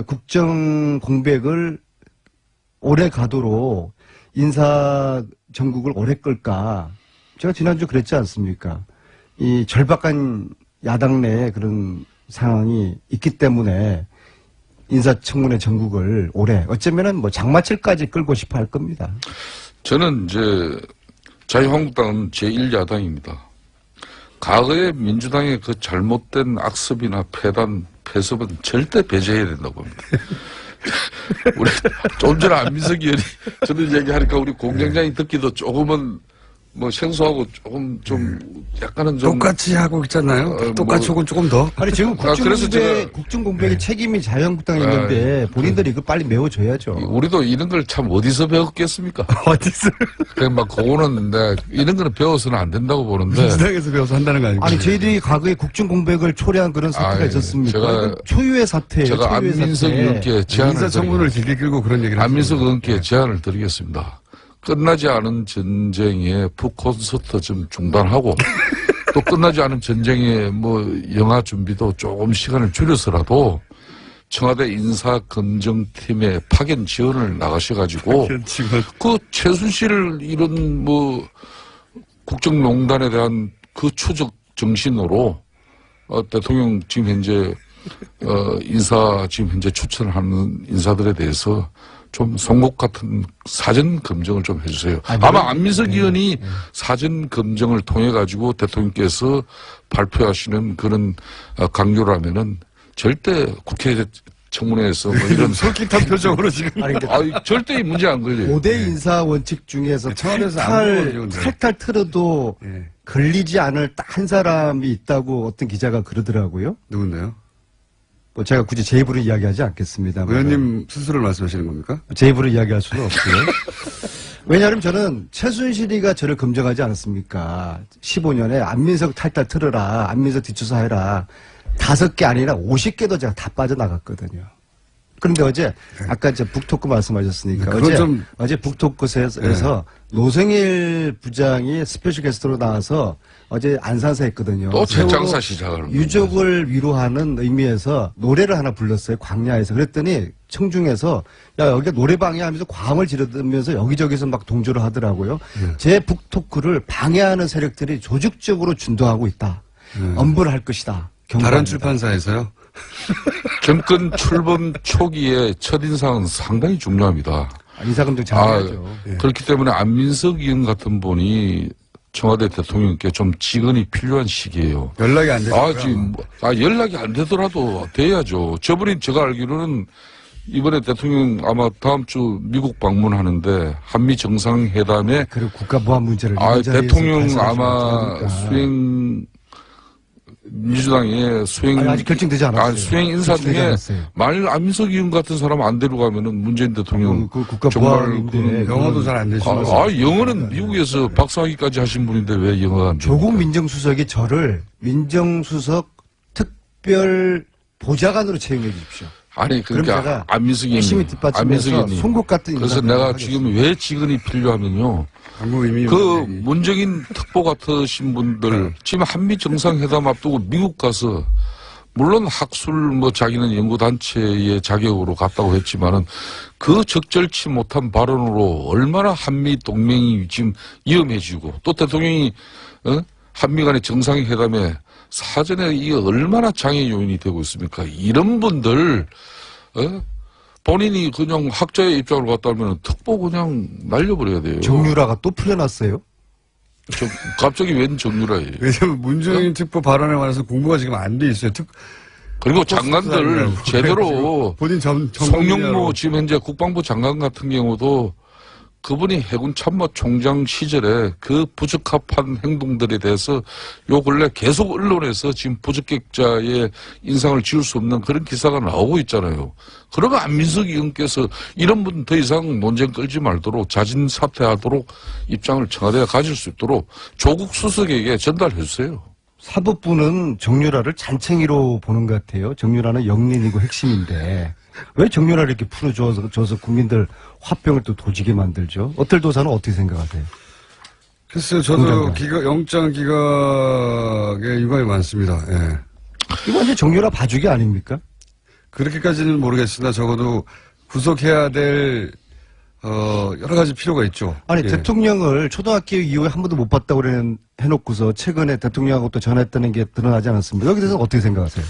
국정 공백을 오래 가도록 인사 정국을 오래 끌까? 제가 지난주 그랬지 않습니까? 이 절박한 야당 내에 그런 상황이 있기 때문에 인사청문회 전국을 올해 어쩌면은 뭐 장마철까지 끌고 싶어 할 겁니다. 저는 이제 자유한국당은 제1야당입니다. 과거의 민주당의 그 잘못된 악습이나 폐단, 폐습은 절대 배제해야 된다고 봅니다. 우리 좀 전에 안민석 의원이 저는 얘기하니까 우리 공장장이 듣기도 조금은 뭐 생소하고 조금 좀 약간은 좀 똑같이 하고 있잖아요. 똑같이 혹은 조금 더. 아니 지금 국정 공백의 책임이 자유한국당에 있는데 본인들이 이걸 빨리 메워줘야죠. 우리도 이런 걸 참 어디서 배웠겠습니까? 어디서? 그냥 막 그거는 이런 거는 배워서는 안 된다고 보는데. 민주당에서 배워서 한다는 거 아니고. 아니 저희들이 과거에 국정 공백을 초래한 그런 사태가 있었습니까? 제가 초유의 사태예요. 제가 안민석 의원께 제안을 인사청문을 길게 끌고 그런 얘기를 안민석 의원께 제안을 드리겠습니다. 끝나지 않은 전쟁에 북콘서트 좀 중단하고 또 끝나지 않은 전쟁에 뭐 영화 준비도 조금 시간을 줄여서라도 청와대 인사검증팀에 파견 지원을 나가셔가지고 그 최순실 이런 뭐 국정농단에 대한 그 추적 정신으로 대통령 지금 현재 지금 현재 추천하는 인사들에 대해서 좀 송곳 같은 사전 검증을 좀 해주세요. 아마 안민석 의원이 사전 검증을 통해 가지고 대통령께서 발표하시는 그런 강요라면은 절대 국회 청문회에서 뭐 이런 솔깃한 표정으로 지금. 절대 문제 안 걸려요. 5대 인사 원칙 중에서 탈탈 틀어도 걸리지 않을 딱 한 사람이 있다고 어떤 기자가 그러더라고요. 누군데요? 뭐 제가 굳이 제 입으로 이야기하지 않겠습니다. 의원님 스스로를 말씀하시는 겁니까? 제 입으로 이야기할 수는 없고요. 왜냐하면 저는 최순실이가 저를 검증하지 않았습니까? 15년에 안민석 탈탈 틀어라, 안민석 뒷조사해라. 5개 아니라 50개도 제가 다 빠져나갔거든요. 그런데 어제 아까 이제 북토크 말씀하셨으니까 어제 북토크에서 노승일 부장이 스페셜 게스트로 나와서 어제 안산사 했거든요. 또 재장사 시작을. 유족을 위로하는 의미에서 노래를 하나 불렀어요. 광야에서. 그랬더니 청중에서 야 여기가 노래방이야 하면서 과음을 지르면서 여기저기서 막 동조를 하더라고요. 제 북토크를 방해하는 세력들이 조직적으로 준동하고 있다. 엄벌을 할 것이다. 다른 출판사에서요? 정권 출범 초기에 첫인상은 상당히 중요합니다. 인사검증 잘해야죠. 그렇기 때문에 안민석 의원 같은 분이 청와대 대통령께 좀 직언이 필요한 시기예요. 연락이 안 되죠. 지금 연락이 안 되더라도 돼야죠. 저분이 제가 알기로는 이번에 대통령 아마 다음 주 미국 방문하는데 한미 정상회담에 그리고 국가보안 문제를 대통령 아마 민주당의 아직 결정되지 않았어요. 수행 인사 중에 만일 안민석 의원 같은 사람 안 데려가면은 문재인 대통령 국가보안인데 영어도 잘 안 되시면서 영어는 미국에서 박사학위까지 하신 분인데 왜 영어가 안 돼요? 조국 민정수석이 저를 민정수석 특별 보좌관으로 채용해 주십시오. 아니 그러니까 안민석 열심히 뒷받침해서 송곳 같은 그래서 내가 지금 왜 직언이 필요하면요. 그 문재인 특보 같으신 분들 지금 한미 정상회담 앞두고 미국 가서 물론 학술 자기는 연구단체의 자격으로 갔다고 했지만은 그 적절치 못한 발언으로 얼마나 한미 동맹이 지금 위험해지고 또 대통령이 한미 간의 정상회담에 사전에 이게 얼마나 장애 요인이 되고 있습니까? 이런 분들 본인이 그냥 학자의 입장을 갖다면 특보 그냥 날려버려야 돼요. 정유라가 또 풀려났어요? 갑자기 웬 정유라예요. 왜냐면 문재인 특보 발언에 관해서 공부가 지금 안 돼 있어요. 그리고 장관들 제대로 본인 송영무 지금 현재 국방부 장관 같은 경우도 그분이 해군 참모총장 시절에 그 부적합한 행동들에 대해서 요 근래 계속 언론에서 지금 부적격자의 인상을 지울 수 없는 그런 기사가 나오고 있잖아요. 그러면 안민석 의원께서 이런 분 더 이상 논쟁 끌지 말도록 자진 사퇴하도록 입장을 청와대가 가질 수 있도록 조국 수석에게 전달해 주세요. 사법부는 정유라를 잔챙이로 보는 것 같아요. 정유라는 영린이고 핵심인데 왜 정유라를 이렇게 풀어줘서 국민들 화병을 또 도지게 만들죠? 어떨도사는 어떻게 생각하세요? 글쎄요, 저도 영장 기각에 유감이 많습니다. 예. 이거 완전 정유라 봐주기 아닙니까? 그렇게까지는 모르겠으나 적어도 구속해야 될 여러 가지 필요가 있죠. 아니 예. 대통령을 초등학교 이후에 한 번도 못 봤다고 해놓고서 최근에 대통령하고 또 전화했다는 게 드러나지 않았습니까? 여기 대해서 어떻게 생각하세요?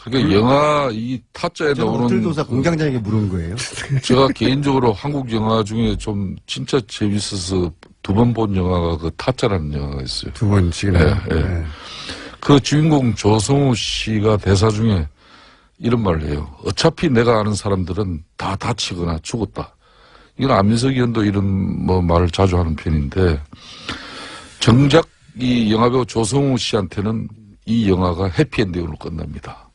그러니까 영화 이 타짜에 나오는 어틀도사 공장장에게 물은 거예요. 제가 개인적으로 한국 영화 중에 좀 진짜 재밌어서 2번 본 영화가 그 타짜라는 영화가 있어요. 2번씩이나. 예, 예. 그 주인공 조성우 씨가 대사 중에 이런 말을 해요. 어차피 내가 아는 사람들은 다 다치거나 죽었다. 이건 안민석 의원도 이런 말을 자주 하는 편인데 정작 이 영화배우 조성우 씨한테는 이 영화가 해피엔딩으로 끝납니다.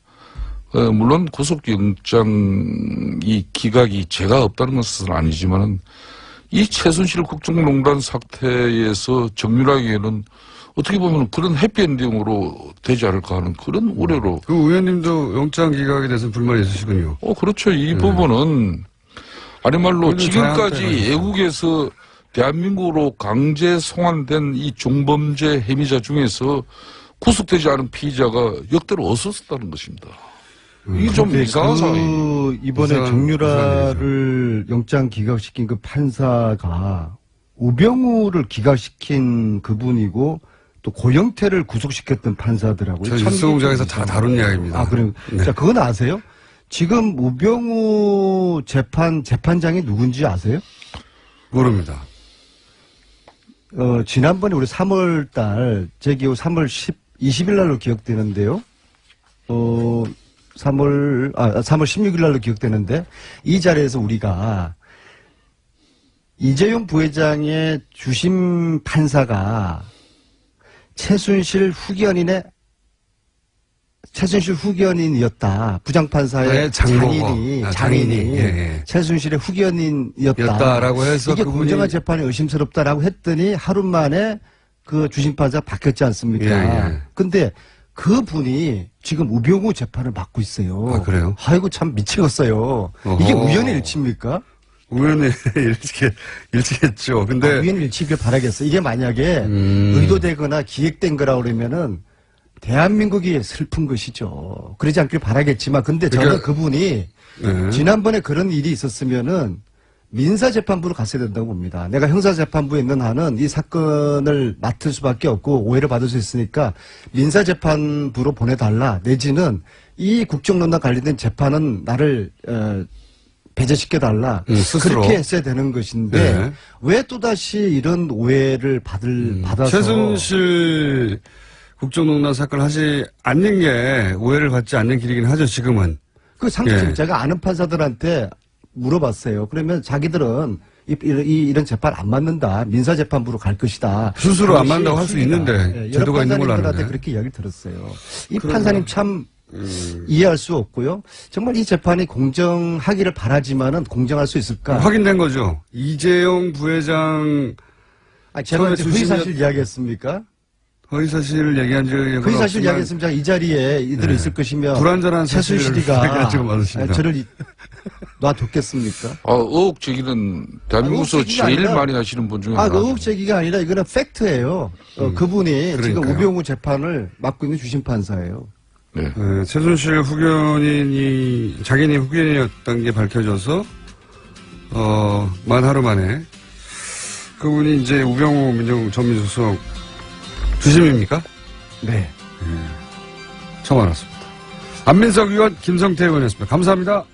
물론 구속영장 이 기각이 죄가 없다는 것은 아니지만은 이 최순실 국정농단 사태에서 정유라에게는 어떻게 보면 그런 해피엔딩으로 되지 않을까 하는 그런 우려로. 그 의원님도 영장 기각에 대해서 불만이 있으시군요. 그렇죠. 이 부분은 아니 말로 지금까지 애국에서 대한민국으로 강제 송환된 이 중범죄 혐의자 중에서 구속되지 않은 피의자가 역대로 없었다는 것입니다. 이게 좀 이상한 상황이에요. 이번에 정유라를 영장 기각시킨 그 판사가 우병우를 기각시킨 그분이고 또 고영태를 구속시켰던 판사더라고요. 저 뉴스공장에서 다 다룬 이야기입니다. 아, 그래요? 네. 자, 그건 아세요? 지금 우병우 재판장이 누군지 아세요? 모릅니다. 지난번에 우리 3월 달, 제 기억 3월 20일 날로 기억되는데요. 3월 16일 날로 기억되는데, 이 자리에서 우리가 이재용 부회장의 주심 판사가 최순실 후견인이었다. 부장판사의 장인이 예. 최순실의 후견인이었다라고 해서 이게 공정한 재판이 의심스럽다라고 했더니 하루 만에 그 주심판사 바뀌었지 않습니까? 예. 근데 그 분이 지금 우병우 재판을 맡고 있어요. 아, 그래요? 아이고 참 미치겠어요. 이게 우연의 일치입니까? 우연히 일치겠죠. 근데 우연의 일치길 바라겠어. 이게 만약에 의도되거나 기획된 거라 그러면은 대한민국이 슬픈 것이죠. 그러지 않길 바라겠지만, 근데 저는 그분이 지난번에 그런 일이 있었으면은 민사재판부로 갔어야 된다고 봅니다. 내가 형사재판부에 있는 한은 이 사건을 맡을 수밖에 없고 오해를 받을 수 있으니까 민사재판부로 보내달라. 내지는 이 국정농단 관련된 재판은 나를 배제시켜달라. 스스로. 그렇게 했어야 되는 것인데 왜 또다시 이런 오해를 받아서 최순실 국정농단 사건을 하지 않는 게 오해를 받지 않는 길이긴 하죠. 지금은. 그 상식 제가 아는 판사들한테 물어봤어요. 그러면 자기들은 이런 재판 안 맞는다. 민사재판부로 갈 것이다. 스스로 안 맞는다고 할 수 있는데 제도가 있는 걸로 판사님들한테 아는데. 그렇게 이야기를 들었어요. 이 판사님 참 이해할 수 없고요. 정말 이 재판이 공정하기를 바라지만은 공정할 수 있을까? 확인된 거죠. 이재용 부회장 제가 허위사실 이야기했습니까? 허위사실을 얘기한 적이 허위사실 이야기했으면 이 자리에 이들이 있을 것이면 불완전한 최순실이가 많으십니다. 저를 놔뒀겠습니까? 의혹 제기는 대한민국에서 제일 많이 하시는 분 중에 하나. 의혹 제기가 아니라 이거는 팩트예요. 그분이 지금 그러니까요. 우병우 재판을 맡고 있는 주심판사예요. 네. 최순실 장인이 후견인이었던 게 밝혀져서 만 하루 만에 그분이 이제 우병우 전 민정수석 주심입니까? 네. 처음 알았습니다. 안민석 의원, 김성태 의원이었습니다. 감사합니다.